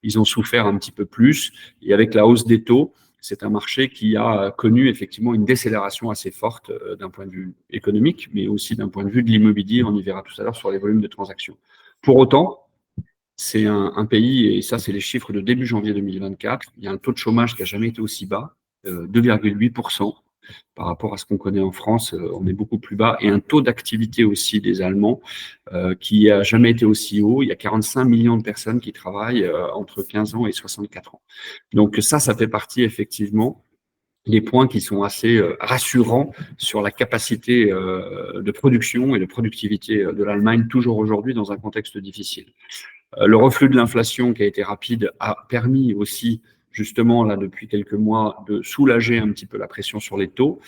ils ont souffert un petit peu plus. Et avec la hausse des taux, c'est un marché qui a connu effectivement une décélération assez forte d'un point de vue économique, mais aussi d'un point de vue de l'immobilier. On y verra tout à l'heure sur les volumes de transactions. Pour autant, c'est un pays, et ça c'est les chiffres de début janvier 2024, il y a un taux de chômage qui n'a jamais été aussi bas, 2,8%. Par rapport à ce qu'on connaît en France, on est beaucoup plus bas. Et un taux d'activité aussi des Allemands qui n'a jamais été aussi haut. Il y a 45 millions de personnes qui travaillent entre 15 ans et 64 ans. Donc ça fait partie effectivement des points qui sont assez rassurants sur la capacité de production et de productivité de l'Allemagne, toujours aujourd'hui dans un contexte difficile. Le reflux de l'inflation qui a été rapide a permis aussi, justement, là, depuis quelques mois, de soulager un petit peu la pression sur les taux.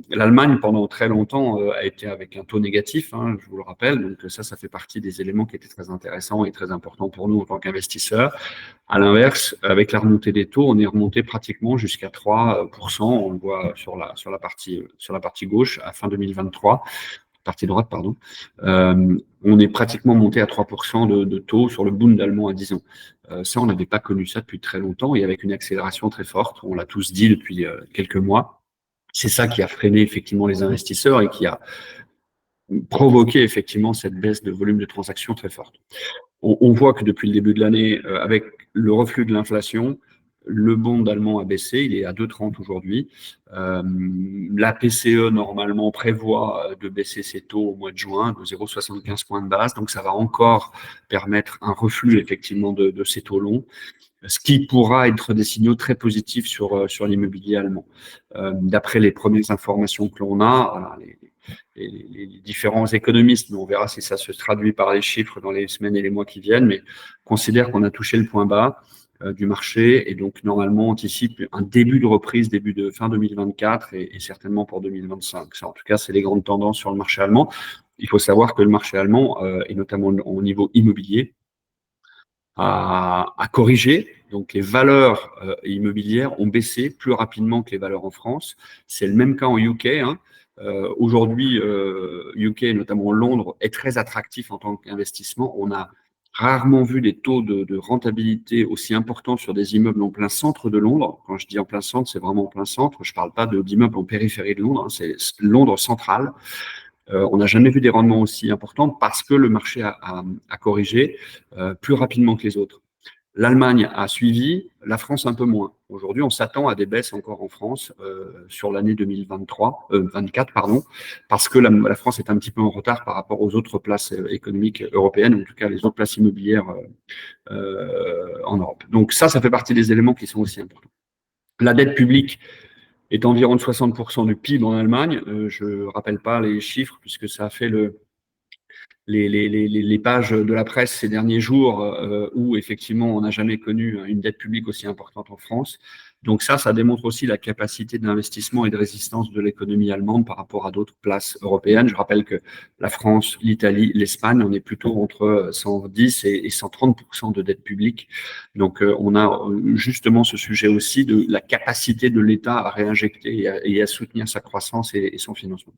L'Allemagne, pendant très longtemps, a été avec un taux négatif, hein, je vous le rappelle. Donc ça fait partie des éléments qui étaient très intéressants et très importants pour nous en tant qu'investisseurs. À l'inverse, avec la remontée des taux, on est remonté pratiquement jusqu'à 3%. On le voit sur la partie gauche à fin 2023. Partie droite, pardon, on est pratiquement monté à 3% de taux sur le Bund allemand à 10 ans. Ça, on n'avait pas connu ça depuis très longtemps et avec une accélération très forte. On l'a tous dit depuis quelques mois. C'est ça qui a freiné effectivement les investisseurs et qui a provoqué effectivement cette baisse de volume de transactions très forte. On voit que depuis le début de l'année, avec le reflux de l'inflation, le bond allemand a baissé, il est à 2,30 aujourd'hui. La PCE, normalement, prévoit de baisser ses taux au mois de juin de 0,75 points de base. Donc, ça va encore permettre un reflux, effectivement, de ces taux longs, ce qui pourra être des signaux très positifs sur l'immobilier allemand. D'après les premières informations que l'on a, voilà, les différents économistes, mais on verra si ça se traduit par les chiffres dans les semaines et les mois qui viennent, mais considèrent qu'on a touché le point bas du marché et donc normalement anticipe un début de reprise, début de fin 2024 et certainement pour 2025. Ça, en tout cas, c'est les grandes tendances sur le marché allemand. Il faut savoir que le marché allemand, et notamment au niveau immobilier, a corrigé. Donc les valeurs immobilières ont baissé plus rapidement que les valeurs en France. C'est le même cas en UK. Hein. Aujourd'hui, UK, notamment Londres, est très attractif en tant qu'investissement. On a rarement vu des taux de rentabilité aussi importants sur des immeubles en plein centre de Londres. Quand je dis en plein centre, c'est vraiment en plein centre. Je ne parle pas d'immeubles en périphérie de Londres, hein, c'est Londres centrale. On n'a jamais vu des rendements aussi importants parce que le marché a corrigé plus rapidement que les autres. L'Allemagne a suivi, la France un peu moins. Aujourd'hui, on s'attend à des baisses encore en France sur l'année 2024, pardon, parce que la France est un petit peu en retard par rapport aux autres places économiques européennes, en tout cas les autres places immobilières en Europe. Donc ça fait partie des éléments qui sont aussi importants. La dette publique est environ de 60% du PIB en Allemagne. Je ne rappelle pas les chiffres puisque ça a fait les pages de la presse ces derniers jours où effectivement on n'a jamais connu une dette publique aussi importante en France. Donc ça démontre aussi la capacité d'investissement et de résistance de l'économie allemande par rapport à d'autres places européennes. Je rappelle que la France, l'Italie, l'Espagne, on est plutôt entre 110 et 130% de dette publique. Donc on a justement ce sujet aussi de la capacité de l'État à réinjecter et à soutenir sa croissance et son financement.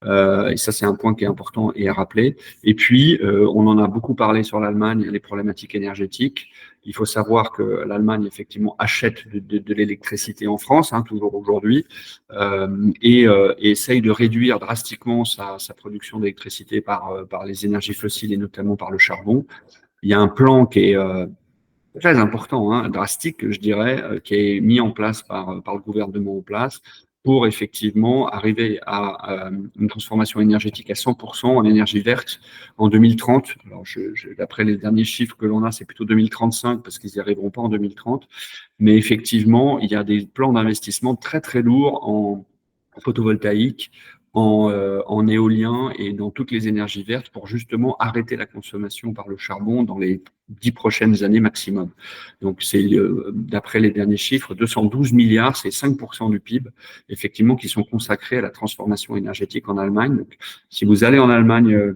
Et ça, c'est un point qui est important et à rappeler. Et puis, on en a beaucoup parlé sur l'Allemagne, les problématiques énergétiques. Il faut savoir que l'Allemagne, effectivement, achète de l'électricité en France, hein, toujours aujourd'hui, et essaye de réduire drastiquement sa production d'électricité par les énergies fossiles et notamment par le charbon. Il y a un plan qui est très important, hein, drastique, je dirais, qui est mis en place par le gouvernement en place pour effectivement arriver à une transformation énergétique à 100% en énergie verte en 2030. Alors, d'après les derniers chiffres que l'on a, c'est plutôt 2035 parce qu'ils n'y arriveront pas en 2030. Mais effectivement, il y a des plans d'investissement très, très lourds en photovoltaïque, en éolien et dans toutes les énergies vertes pour justement arrêter la consommation par le charbon dans les 10 prochaines années maximum. Donc, c'est d'après les derniers chiffres, 212 milliards, c'est 5% du PIB, effectivement, qui sont consacrés à la transformation énergétique en Allemagne. Donc, si vous allez en Allemagne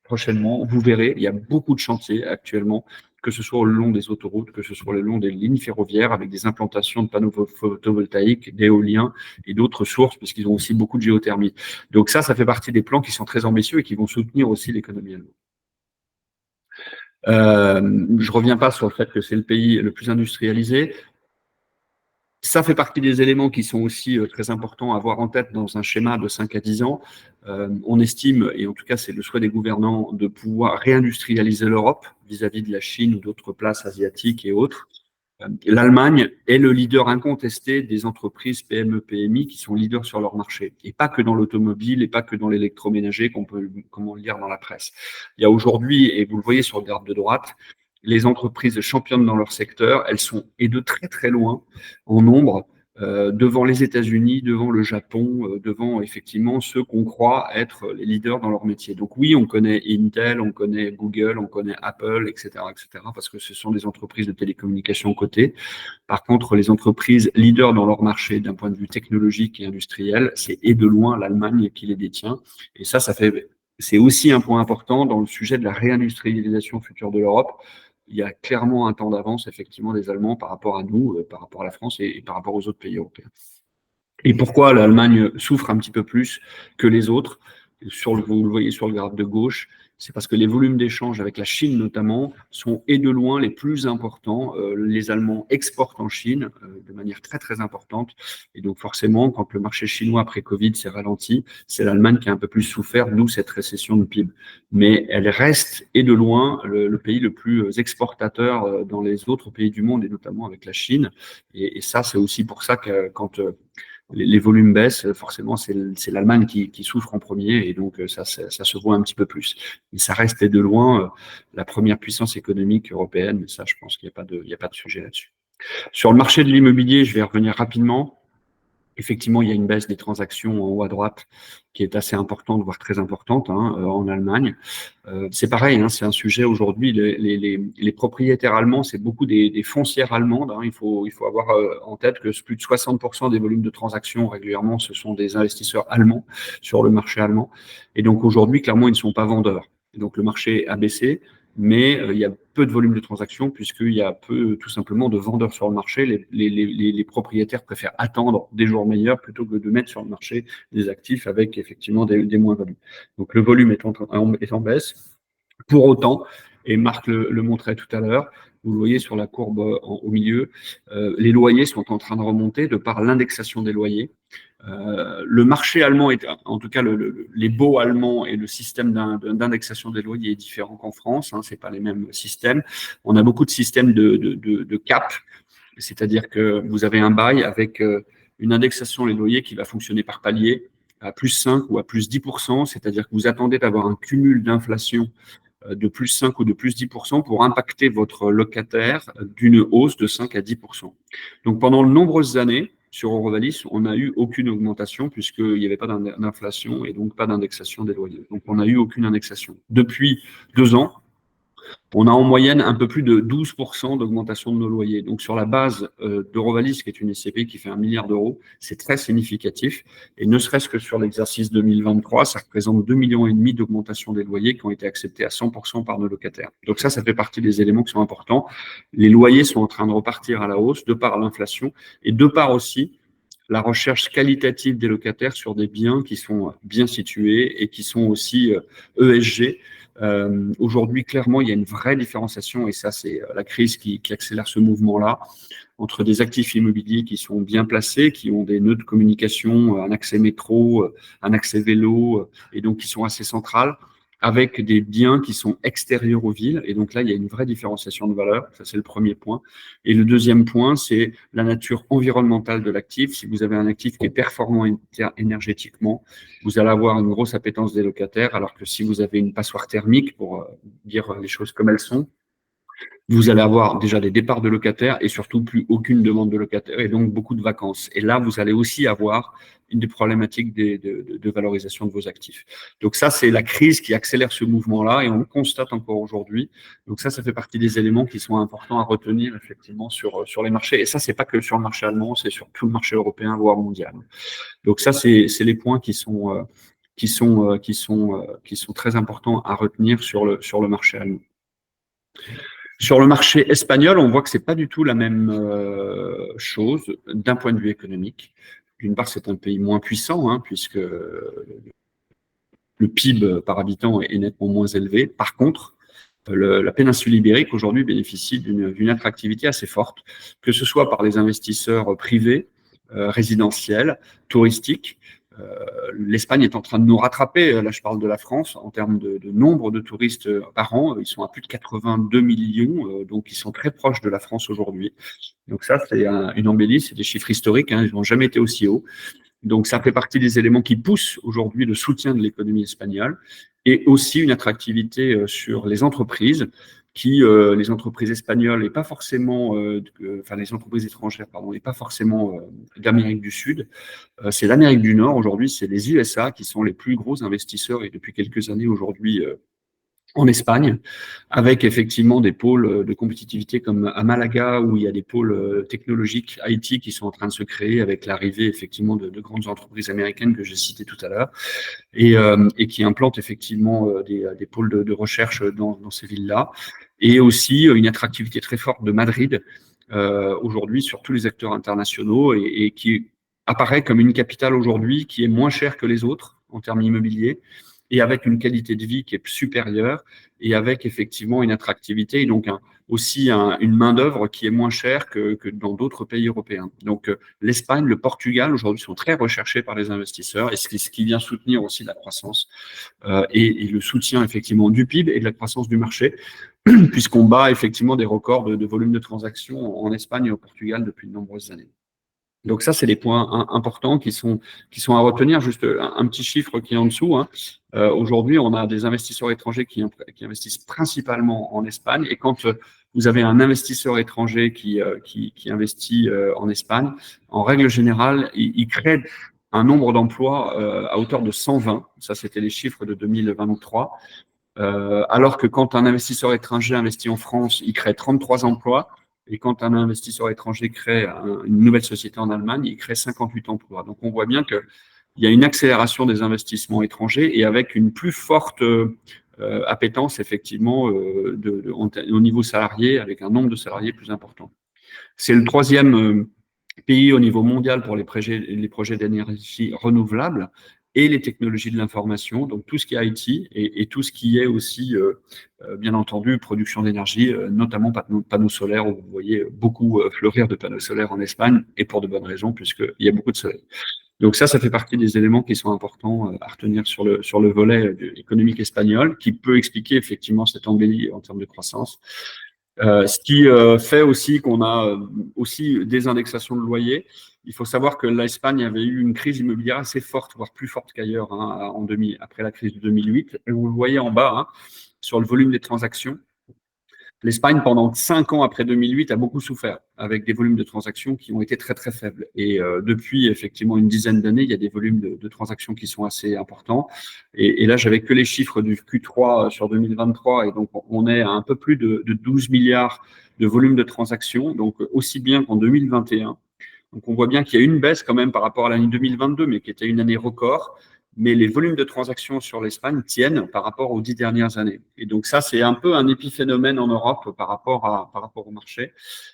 prochainement, vous verrez, il y a beaucoup de chantiers actuellement, que ce soit le long des autoroutes, que ce soit le long des lignes ferroviaires, avec des implantations de panneaux photovoltaïques, d'éoliens et d'autres sources, puisqu'ils ont aussi beaucoup de géothermie. Donc ça fait partie des plans qui sont très ambitieux et qui vont soutenir aussi l'économie allemande. Je ne reviens pas sur le fait que c'est le pays le plus industrialisé. Ça fait partie des éléments qui sont aussi très importants à avoir en tête dans un schéma de 5 à 10 ans. On estime, et en tout cas c'est le souhait des gouvernants, de pouvoir réindustrialiser l'Europe vis-à-vis de la Chine ou d'autres places asiatiques et autres. L'Allemagne est le leader incontesté des entreprises PME, PMI qui sont leaders sur leur marché. Et pas que dans l'automobile et pas que dans l'électroménager qu'on peut comment le lire dans la presse. Il y a aujourd'hui, et vous le voyez sur le graphe de droite, les entreprises championnes dans leur secteur, elles sont, et de très très loin, en nombre, devant les États-Unis, devant le Japon, devant effectivement ceux qu'on croit être les leaders dans leur métier. Donc oui, on connaît Intel, on connaît Google, on connaît Apple, etc., parce que ce sont des entreprises de télécommunications cotées. Par contre, les entreprises leaders dans leur marché d'un point de vue technologique et industriel, c'est et de loin l'Allemagne qui les détient. Et ça c'est aussi un point important dans le sujet de la réindustrialisation future de l'Europe. Il y a clairement un temps d'avance, effectivement, des Allemands par rapport à nous, par rapport à la France et par rapport aux autres pays européens. Et pourquoi l'Allemagne souffre un petit peu plus que les autres? Vous le voyez sur le graphe de gauche, c'est parce que les volumes d'échanges avec la Chine notamment sont et de loin les plus importants. Les Allemands exportent en Chine de manière très très importante. Et donc forcément, quand le marché chinois après Covid s'est ralenti, c'est l'Allemagne qui a un peu plus souffert, d'où cette récession de PIB. Mais elle reste et de loin le pays le plus exportateur dans les autres pays du monde et notamment avec la Chine. Et ça, c'est aussi pour ça que quand les volumes baissent, forcément, c'est l'Allemagne qui souffre en premier et donc ça se voit un petit peu plus. Mais ça reste de loin la première puissance économique européenne, mais ça, je pense qu'il n'y a pas de sujet là-dessus. Sur le marché de l'immobilier, je vais revenir rapidement. Effectivement, il y a une baisse des transactions en haut à droite qui est assez importante, voire très importante en Allemagne. C'est pareil, c'est un sujet aujourd'hui. Les propriétaires allemands, c'est beaucoup des foncières allemandes. Il faut avoir en tête que plus de 60% des volumes de transactions régulièrement, ce sont des investisseurs allemands sur le marché allemand. Et donc aujourd'hui, clairement, ils ne sont pas vendeurs. Et donc le marché a baissé. Mais il y a peu de volume de transactions puisqu'il y a peu, tout simplement, de vendeurs sur le marché. Les propriétaires préfèrent attendre des jours meilleurs plutôt que de mettre sur le marché des actifs avec effectivement des moins-values. Donc le volume est en baisse. Pour autant, et Marc le montrait tout à l'heure, vous le voyez sur la courbe au milieu, les loyers sont en train de remonter de par l'indexation des loyers. Le marché allemand, en tout cas les baux allemands et le système d'indexation des loyers est différent qu'en France, ce n'est pas les mêmes systèmes. On a beaucoup de systèmes de cap, c'est-à-dire que vous avez un bail avec une indexation des loyers qui va fonctionner par palier à plus 5 ou à plus 10%, c'est-à-dire que vous attendez d'avoir un cumul d'inflation de plus 5 ou de plus 10% pour impacter votre locataire d'une hausse de 5 à 10%. Donc pendant de nombreuses années, sur Eurovalis, on n'a eu aucune augmentation puisqu'il n'y avait pas d'inflation et donc pas d'indexation des loyers. Donc on n'a eu aucune indexation. Depuis 2 ans, on a en moyenne un peu plus de 12% d'augmentation de nos loyers. Donc sur la base d'Eurovalis, qui est une SCPI qui fait 1 milliard d'euros, c'est très significatif. Et ne serait-ce que sur l'exercice 2023, ça représente 2,5 millions d'augmentation des loyers qui ont été acceptés à 100% par nos locataires. Donc ça fait partie des éléments qui sont importants. Les loyers sont en train de repartir à la hausse de par l'inflation et de par aussi la recherche qualitative des locataires sur des biens qui sont bien situés et qui sont aussi ESG. Aujourd'hui, clairement, il y a une vraie différenciation et ça, c'est la crise qui accélère ce mouvement-là entre des actifs immobiliers qui sont bien placés, qui ont des nœuds de communication, un accès métro, un accès vélo et donc qui sont assez centrales, avec des biens qui sont extérieurs aux villes. Et donc là, il y a une vraie différenciation de valeur. Ça, c'est le premier point. Et le deuxième point, c'est la nature environnementale de l'actif. Si vous avez un actif qui est performant énergétiquement, vous allez avoir une grosse appétence des locataires, alors que si vous avez une passoire thermique, pour dire les choses comme elles sont, vous allez avoir déjà des départs de locataires et surtout plus aucune demande de locataires et donc beaucoup de vacances. Et là, vous allez aussi avoir une des problématiques de valorisation de vos actifs. Donc ça, c'est la crise qui accélère ce mouvement-là et on le constate encore aujourd'hui. Donc ça fait partie des éléments qui sont importants à retenir effectivement sur les marchés. Et ça, c'est pas que sur le marché allemand, c'est sur tout le marché européen, voire mondial. Donc ça, c'est les points qui sont très importants à retenir sur le marché allemand. Sur le marché espagnol, on voit que c'est pas du tout la même chose d'un point de vue économique. D'une part, c'est un pays moins puissant, puisque le PIB par habitant est nettement moins élevé. Par contre, la péninsule ibérique aujourd'hui bénéficie d'une attractivité assez forte, que ce soit par les investisseurs privés, résidentiels, touristiques. L'Espagne est en train de nous rattraper, là je parle de la France, en termes de nombre de touristes par an. Ils sont à plus de 82 millions, donc ils sont très proches de la France aujourd'hui. Donc ça, c'est une embellie, c'est des chiffres historiques, ils n'ont jamais été aussi hauts. Donc ça fait partie des éléments qui poussent aujourd'hui le soutien de l'économie espagnole et aussi une attractivité sur les entreprises qui, les entreprises espagnoles et pas forcément, enfin les entreprises étrangères, pardon, et pas forcément d'Amérique du Sud, c'est l'Amérique du Nord aujourd'hui, c'est les USA qui sont les plus gros investisseurs et depuis quelques années aujourd'hui en Espagne, avec effectivement des pôles de compétitivité comme à Malaga, où il y a des pôles technologiques IT qui sont en train de se créer avec l'arrivée effectivement de grandes entreprises américaines que j'ai citées tout à l'heure, et qui implantent effectivement des pôles de recherche dans ces villes-là, et aussi une attractivité très forte de Madrid aujourd'hui sur tous les acteurs internationaux et qui apparaît comme une capitale aujourd'hui qui est moins chère que les autres en termes immobiliers, et avec une qualité de vie qui est supérieure et avec effectivement une attractivité et donc aussi une main-d'œuvre qui est moins chère que dans d'autres pays européens. Donc l'Espagne, le Portugal aujourd'hui sont très recherchés par les investisseurs et ce qui vient soutenir aussi la croissance et le soutien effectivement du PIB et de la croissance du marché, puisqu'on bat effectivement des records de volume de transactions en Espagne et au Portugal depuis de nombreuses années. Donc ça, c'est des points importants qui sont à retenir. Juste un petit chiffre qui est en dessous. Aujourd'hui, on a des investisseurs étrangers qui investissent principalement en Espagne. Et quand vous avez un investisseur étranger qui investit en Espagne, en règle générale, il crée un nombre d'emplois à hauteur de 120. Ça, c'était les chiffres de 2023. Alors que quand un investisseur étranger investit en France, il crée 33 emplois. Et quand un investisseur étranger crée une nouvelle société en Allemagne, il crée 58 emplois. Donc, on voit bien qu'il y a une accélération des investissements étrangers et avec une plus forte appétence, effectivement, au niveau salarié, avec un nombre de salariés plus important. C'est le troisième pays au niveau mondial pour les projets d'énergie renouvelable et les technologies de l'information, donc tout ce qui est IT et tout ce qui est aussi, bien entendu, production d'énergie, notamment panneaux solaires, où vous voyez beaucoup fleurir de panneaux solaires en Espagne, et pour de bonnes raisons, puisqu'il y a beaucoup de soleil. Donc ça fait partie des éléments qui sont importants à retenir sur le volet économique espagnol, qui peut expliquer effectivement cette embellie en termes de croissance. Ce qui fait aussi qu'on a aussi des indexations de loyers. Il faut savoir que l'Espagne avait eu une crise immobilière assez forte, voire plus forte qu'ailleurs, après la crise de 2008. Et vous le voyez en bas, sur le volume des transactions. L'Espagne, pendant 5 ans après 2008, a beaucoup souffert, avec des volumes de transactions qui ont été très, très faibles. Et depuis, effectivement, une dizaine d'années, il y a des volumes de transactions qui sont assez importants. Et là, j'avais que les chiffres du Q3 sur 2023, et donc on est à un peu plus de 12 milliards de volume de transactions, donc aussi bien qu'en 2021. Donc, on voit bien qu'il y a une baisse quand même par rapport à l'année 2022, mais qui était une année record. Mais les volumes de transactions sur l'Espagne tiennent par rapport aux 10 dernières années. Et donc ça, c'est un peu un épiphénomène en Europe par rapport au marché.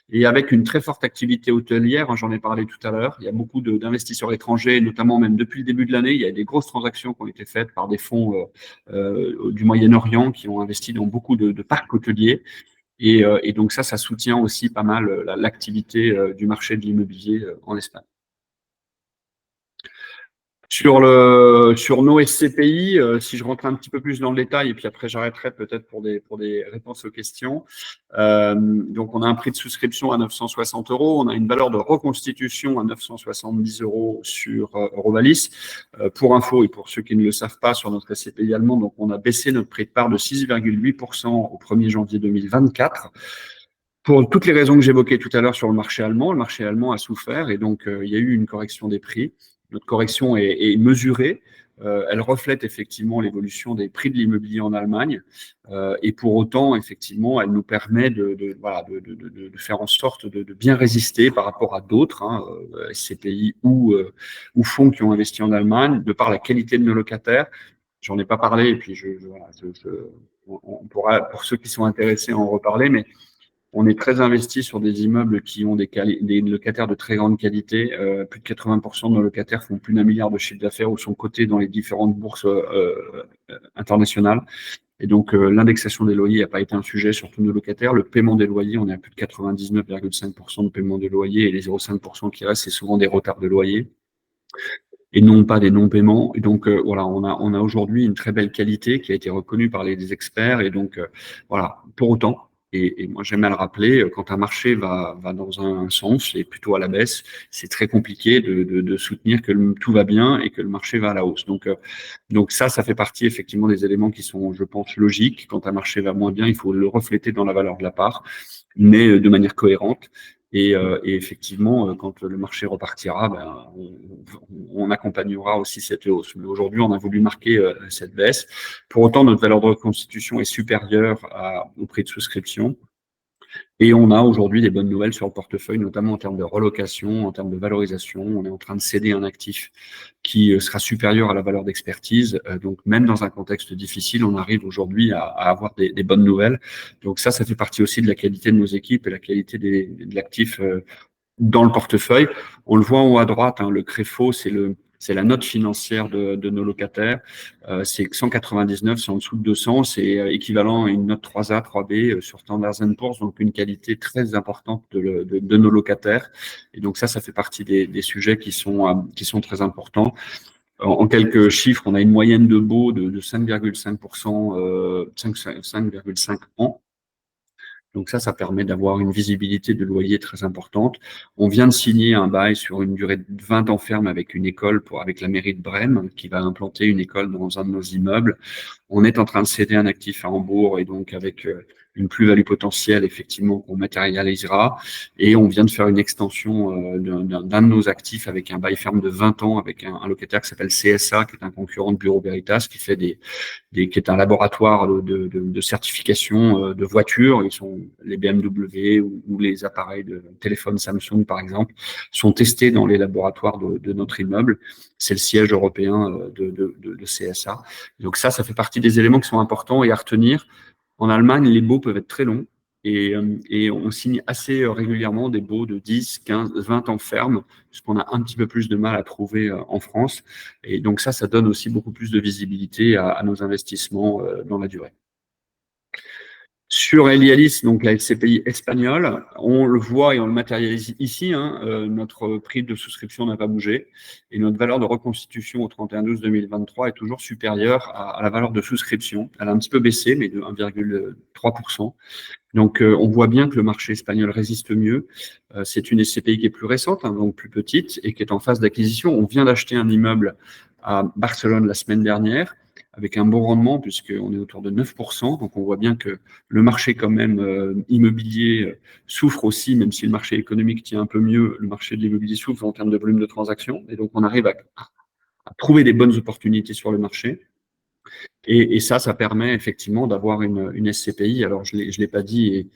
Et avec une très forte activité hôtelière, j'en ai parlé tout à l'heure, il y a beaucoup d'investisseurs étrangers, notamment même depuis le début de l'année, il y a des grosses transactions qui ont été faites par des fonds du Moyen-Orient qui ont investi dans beaucoup de parcs hôteliers. Et donc ça soutient aussi pas mal l'activité du marché de l'immobilier en Espagne. Sur nos SCPI, si je rentre un petit peu plus dans le détail, et puis après j'arrêterai peut-être pour des réponses aux questions. Donc on a un prix de souscription à 960 €, on a une valeur de reconstitution à 970 € sur Eurovalis. Pour info et pour ceux qui ne le savent pas, sur notre SCPI allemand, donc on a baissé notre prix de part de 6,8% au 1er janvier 2024. Pour toutes les raisons que j'évoquais tout à l'heure sur le marché allemand a souffert et donc il y a eu une correction des prix. Notre correction est mesurée, elle reflète effectivement l'évolution des prix de l'immobilier en Allemagne et pour autant, effectivement, elle nous permet de faire en sorte de bien résister par rapport à d'autres SCPI ou fonds qui ont investi en Allemagne, de par la qualité de nos locataires. J'en ai pas parlé et puis on pourra, pour ceux qui sont intéressés, en reparler, mais on est très investi sur des immeubles qui ont des locataires de très grande qualité. Plus de 80% de nos locataires font plus d'1 milliard de chiffre d'affaires ou sont cotés dans les différentes bourses internationales. Et donc, l'indexation des loyers n'a pas été un sujet sur tous nos locataires. Le paiement des loyers, on est à plus de 99,5% de paiement des loyers et les 0,5% qui restent, c'est souvent des retards de loyer et non pas des non-paiements. Et donc, voilà, on a aujourd'hui une très belle qualité qui a été reconnue par les experts. Et donc, voilà, pour autant, Et moi, j'aime à le rappeler, quand un marché va dans un sens et plutôt à la baisse, c'est très compliqué de soutenir que tout va bien et que le marché va à la hausse. Donc ça fait partie effectivement des éléments qui sont, je pense, logiques. Quand un marché va moins bien, il faut le refléter dans la valeur de la part, mais de manière cohérente. Et effectivement, quand le marché repartira, ben, on accompagnera aussi cette hausse. Mais aujourd'hui, on a voulu marquer cette baisse. Pour autant, notre valeur de reconstitution est supérieure au prix de souscription. Et on a aujourd'hui des bonnes nouvelles sur le portefeuille, notamment en termes de relocation, en termes de valorisation. On est en train de céder un actif qui sera supérieur à la valeur d'expertise. Donc, même dans un contexte difficile, on arrive aujourd'hui à avoir des bonnes nouvelles. Donc, ça fait partie aussi de la qualité de nos équipes et la qualité de l'actif dans le portefeuille. On le voit en haut à droite, hein, le CREFO, c'est la note financière de nos locataires. C'est 199, c'est en dessous de 200, c'est équivalent à une note 3A, 3B sur Standard & Poor's, donc une qualité très importante de nos locataires. Et donc ça fait partie des sujets qui sont très importants. En quelques chiffres, on a une moyenne de baux de 5,5%, 5,5 ans. Donc ça permet d'avoir une visibilité de loyer très importante. On vient de signer un bail sur une durée de 20 ans ferme avec une école avec la mairie de Brême, qui va implanter une école dans un de nos immeubles. On est en train de céder un actif à Hambourg et donc avec une plus-value potentielle, effectivement, qu'on matérialisera. Et on vient de faire une extension d'un de nos actifs avec un bail ferme de 20 ans avec un locataire qui s'appelle CSA, qui est un concurrent de Bureau Veritas, qui fait qui est un laboratoire de certification de voitures. Ils sont les BMW ou les appareils de téléphone Samsung, par exemple, sont testés dans les laboratoires de notre immeuble. C'est le siège européen de CSA. Donc ça fait partie des éléments qui sont importants et à retenir. En Allemagne, les baux peuvent être très longs et on signe assez régulièrement des baux de 10, 15, 20 ans ferme, puisqu'on a un petit peu plus de mal à trouver en France. Et donc ça donne aussi beaucoup plus de visibilité à nos investissements dans la durée. Sur Elialis, donc la SCPI espagnole, on le voit et on le matérialise ici, hein, notre prix de souscription n'a pas bougé et notre valeur de reconstitution au 31/12/2023 est toujours supérieure à la valeur de souscription. Elle a un petit peu baissé, mais de 1,3%. Donc, on voit bien que le marché espagnol résiste mieux. C'est une SCPI qui est plus récente, hein, donc plus petite, et qui est en phase d'acquisition. On vient d'acheter un immeuble à Barcelone la semaine dernière, avec un bon rendement, puisqu'on est autour de 9%. Donc, on voit bien que le marché quand même immobilier souffre aussi, même si le marché économique tient un peu mieux, le marché de l'immobilier souffre en termes de volume de transactions. Et donc, on arrive à trouver des bonnes opportunités sur le marché. Et ça permet effectivement d'avoir une SCPI. Alors, je l'ai pas dit, et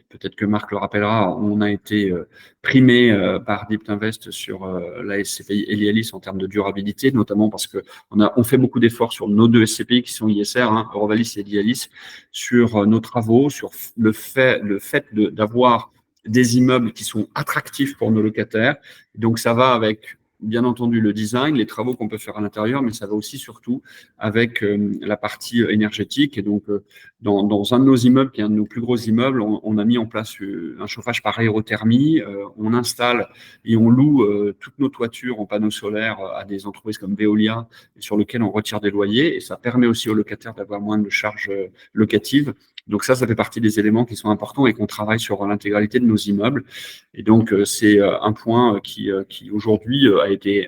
peut-être que Marc le rappellera, on a été primé par Deep Invest sur la SCPI Elialis en termes de durabilité, notamment parce que on fait beaucoup d'efforts sur nos deux SCPI qui sont ISR, hein, Eurovalis et Elialis, sur nos travaux, sur le fait d'avoir des immeubles qui sont attractifs pour nos locataires. Donc, ça va avec bien entendu le design, les travaux qu'on peut faire à l'intérieur, mais ça va aussi surtout avec la partie énergétique. Et donc, dans un de nos immeubles, qui est un de nos plus gros immeubles, on a mis en place un chauffage par aérothermie. On installe et on loue toutes nos toitures en panneaux solaires à des entreprises comme Veolia, sur lesquelles on retire des loyers. Et ça permet aussi aux locataires d'avoir moins de charges locatives. Donc ça fait partie des éléments qui sont importants et qu'on travaille sur l'intégralité de nos immeubles. Et donc, c'est un point qui aujourd'hui a été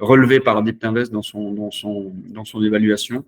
relevé par Deep Invest dans son évaluation,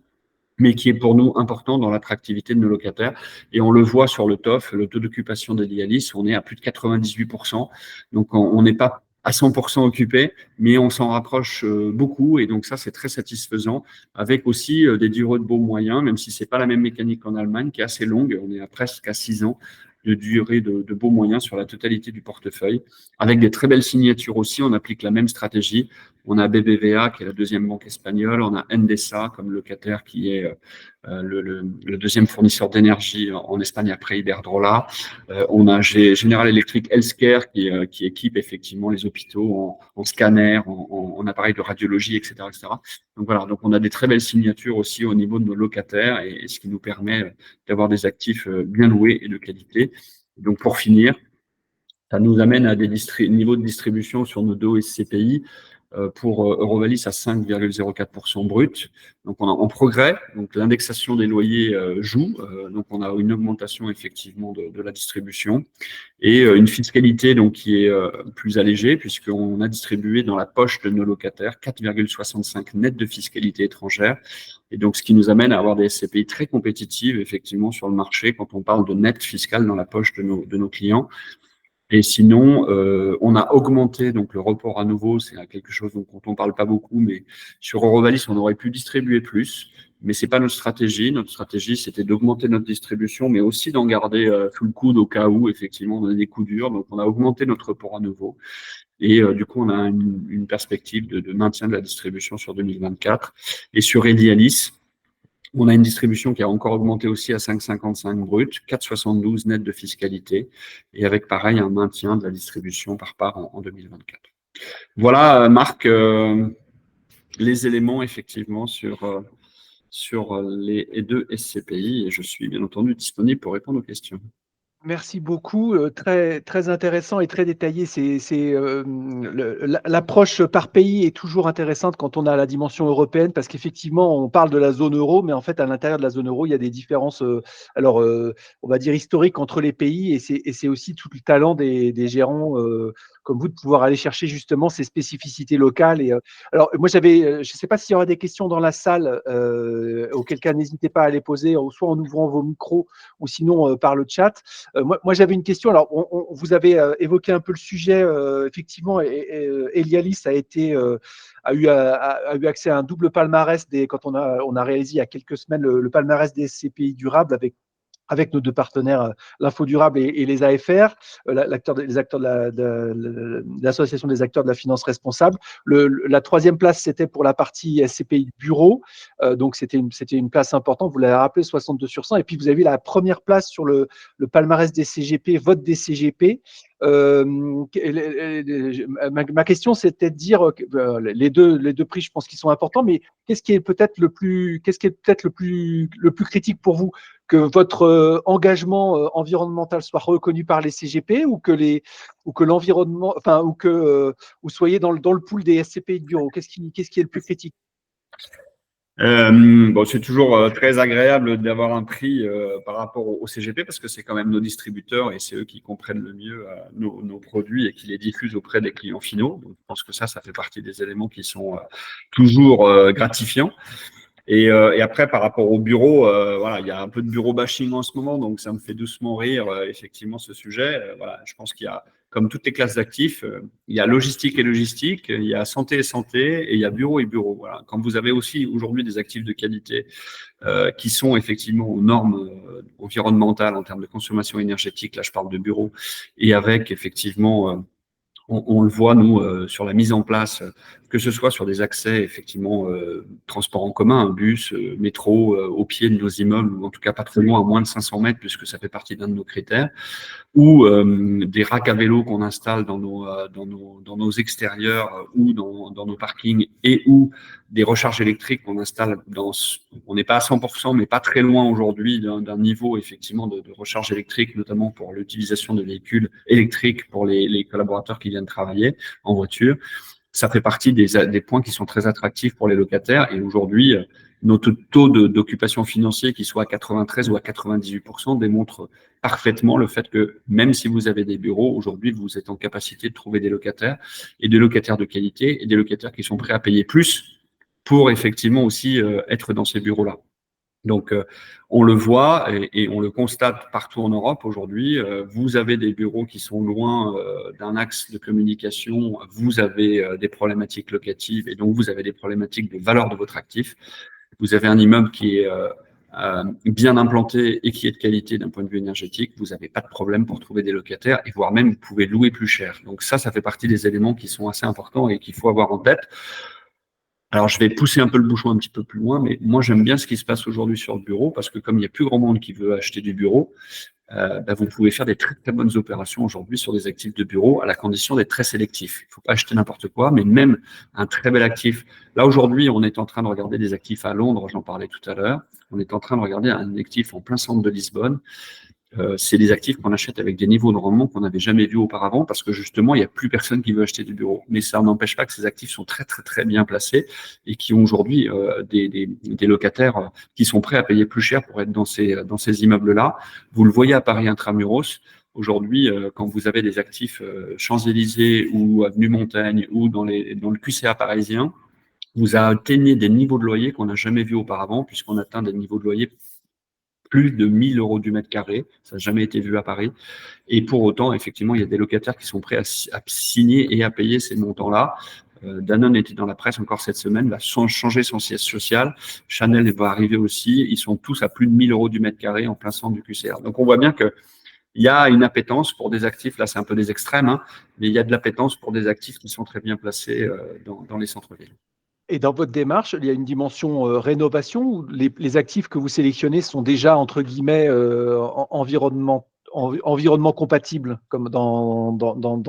mais qui est pour nous important dans l'attractivité de nos locataires. Et on le voit sur le TOF, le taux d'occupation de Elialis, on est à plus de 98%. Donc, on n'est pas à 100% occupé, mais on s'en rapproche beaucoup. Et donc, ça, c'est très satisfaisant, avec aussi des durées de baux moyens, même si c'est pas la même mécanique qu'en Allemagne, qui est assez longue. On est à presque à 6 ans de durée de baux moyens sur la totalité du portefeuille, avec des très belles signatures aussi. On applique la même stratégie. On a BBVA, qui est la deuxième banque espagnole. On a Endesa comme locataire, qui est le deuxième fournisseur d'énergie en Espagne après Iberdrola. On a General Electric Healthcare qui équipe effectivement les hôpitaux en scanner, en appareils de radiologie, etc., etc. Donc voilà, donc on a des très belles signatures aussi au niveau de nos locataires et ce qui nous permet d'avoir des actifs bien loués et de qualité. Donc pour finir, ça nous amène à des niveaux de distribution sur nos deux SCPI pour Eurovalis à 5,04% brut. Donc, on est en progrès. Donc, l'indexation des loyers joue. Donc, on a une augmentation effectivement de la distribution et une fiscalité donc qui est plus allégée puisqu'on a distribué dans la poche de nos locataires 4,65 net de fiscalité étrangère. Et donc, ce qui nous amène à avoir des SCPI très compétitives effectivement sur le marché quand on parle de net fiscal dans la poche de nos clients. Et sinon, on a augmenté donc le report à nouveau, c'est quelque chose dont on parle pas beaucoup, mais sur Eurovalis, on aurait pu distribuer plus, mais c'est pas notre stratégie. Notre stratégie, c'était d'augmenter notre distribution, mais aussi d'en garder sous le coude au cas où, effectivement, on a des coups durs. Donc, on a augmenté notre report à nouveau. Et du coup, on a une perspective de maintien de la distribution sur 2024. Et sur Edialis, on a une distribution qui a encore augmenté aussi à 5,55 brut, 4,72 net de fiscalité, et avec pareil un maintien de la distribution par part en 2024. Voilà, Marc, les éléments effectivement sur les deux SCPI, et je suis bien entendu disponible pour répondre aux questions. Merci beaucoup, très, très intéressant et très détaillé. L'approche par pays est toujours intéressante quand on a la dimension européenne parce qu'effectivement, on parle de la zone euro, mais en fait, à l'intérieur de la zone euro, il y a des différences, on va dire historiques entre les pays et c'est aussi tout le talent des gérants comme vous de pouvoir aller chercher justement ces spécificités locales. Alors, moi, je ne sais pas s'il y aura des questions dans la salle, auquel cas, n'hésitez pas à les poser, soit en ouvrant vos micros ou sinon par le chat. Moi, j'avais une question. Alors, vous avez évoqué un peu le sujet. Effectivement, Elialis a eu accès à un double palmarès quand on a réalisé il y a quelques semaines le palmarès des SCPI durables avec nos deux partenaires, l'Info Durable et les AFR, les acteurs de l'association des acteurs de la finance responsable. La troisième place, c'était pour la partie SCPI bureau. Donc, c'était une place importante. Vous l'avez rappelé, 62 sur 100. Et puis, vous avez la première place sur le palmarès des CGP, vote des CGP. Ma question, c'était de dire les deux prix, je pense qu'ils sont importants, mais qu'est-ce qui est peut-être le plus critique pour vous? Que votre engagement environnemental soit reconnu par les CGP ou que l'environnement, enfin, ou que vous soyez dans le pool des SCPI de bureau? Qu'est-ce qui est le plus critique? Bon, c'est toujours très agréable d'avoir un prix par rapport au CGP parce que c'est quand même nos distributeurs et c'est eux qui comprennent le mieux nos produits et qui les diffusent auprès des clients finaux. Donc, je pense que ça fait partie des éléments qui sont toujours gratifiants. Et après, par rapport au bureau, voilà, il y a un peu de bureau bashing en ce moment, donc ça me fait doucement rire, effectivement, ce sujet. Voilà, je pense qu'il y a, comme toutes les classes d'actifs, il y a logistique et logistique, il y a santé et santé, et il y a bureau et bureau. Voilà. Quand vous avez aussi aujourd'hui des actifs de qualité qui sont effectivement aux normes environnementales en termes de consommation énergétique, là je parle de bureau, et avec effectivement on le voit, nous, sur la mise en place, que ce soit sur des accès, effectivement, transport en commun, un bus, métro, au pied de nos immeubles, ou en tout cas pas trop loin, à moins de 500 mètres, puisque ça fait partie d'un de nos critères, ou des racks à vélo qu'on installe dans nos extérieurs ou dans nos parkings, et ou des recharges électriques qu'on installe on n'est pas à 100%, mais pas très loin aujourd'hui d'un niveau effectivement de recharge électrique, notamment pour l'utilisation de véhicules électriques pour les collaborateurs qui viennent travailler en voiture. Ça fait partie des points qui sont très attractifs pour les locataires. Et aujourd'hui, notre taux d'occupation financier, qui soit à 93 ou à 98%, démontre parfaitement le fait que même si vous avez des bureaux, aujourd'hui, vous êtes en capacité de trouver des locataires et des locataires de qualité et des locataires qui sont prêts à payer plus pour effectivement aussi être dans ces bureaux-là. Donc, on le voit et on le constate partout en Europe aujourd'hui. Vous avez des bureaux qui sont loin d'un axe de communication, vous avez des problématiques locatives et donc vous avez des problématiques de valeur de votre actif. Vous avez un immeuble qui est bien implanté et qui est de qualité d'un point de vue énergétique, vous n'avez pas de problème pour trouver des locataires et voire même vous pouvez louer plus cher. Donc ça fait partie des éléments qui sont assez importants et qu'il faut avoir en tête. Alors, je vais pousser un peu le bouchon un petit peu plus loin, mais moi, j'aime bien ce qui se passe aujourd'hui sur le bureau parce que comme il n'y a plus grand monde qui veut acheter du bureau, vous pouvez faire des très, très bonnes opérations aujourd'hui sur des actifs de bureau à la condition d'être très sélectif. Il ne faut pas acheter n'importe quoi, mais même un très bel actif. Là, aujourd'hui, on est en train de regarder des actifs à Londres, j'en parlais tout à l'heure. On est en train de regarder un actif en plein centre de Lisbonne c'est des actifs qu'on achète avec des niveaux de rendement qu'on n'avait jamais vus auparavant parce que justement, il n'y a plus personne qui veut acheter du bureau. Mais ça n'empêche pas que ces actifs sont très, très, très bien placés et qui ont aujourd'hui des locataires qui sont prêts à payer plus cher pour être dans ces immeubles-là. Vous le voyez à Paris Intramuros. Aujourd'hui, quand vous avez des actifs Champs-Élysées ou Avenue Montaigne ou dans le QCA parisien, vous atteignez des niveaux de loyer qu'on n'a jamais vus auparavant, puisqu'on atteint des niveaux de loyer plus de 1 000 € du mètre carré. Ça n'a jamais été vu à Paris. Et pour autant, effectivement, il y a des locataires qui sont prêts à signer et à payer ces montants-là. Danone était dans la presse encore cette semaine, va changer son siège social. Chanel va arriver aussi. Ils sont tous à plus de 1 000 € du mètre carré en plein centre du QCR. Donc, on voit bien que il y a une appétence pour des actifs, là c'est un peu des extrêmes, hein, mais il y a de l'appétence pour des actifs qui sont très bien placés dans les centres-villes. Et dans votre démarche, il y a une dimension rénovation où les actifs que vous sélectionnez sont déjà, entre guillemets, environnement compatibles, comme dans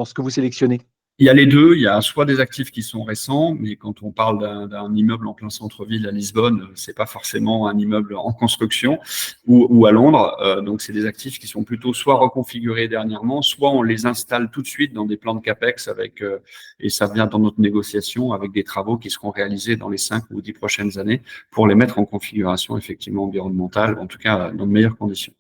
ce que vous sélectionnez? Il y a les deux, il y a soit des actifs qui sont récents, mais quand on parle d'un immeuble en plein centre-ville à Lisbonne, c'est pas forcément un immeuble en construction, ou à Londres. Donc c'est des actifs qui sont plutôt soit reconfigurés dernièrement, soit on les installe tout de suite dans des plans de CAPEX et ça vient dans notre négociation avec des travaux qui seront réalisés dans les 5 ou 10 prochaines années pour les mettre en configuration effectivement environnementale, en tout cas dans de meilleures conditions.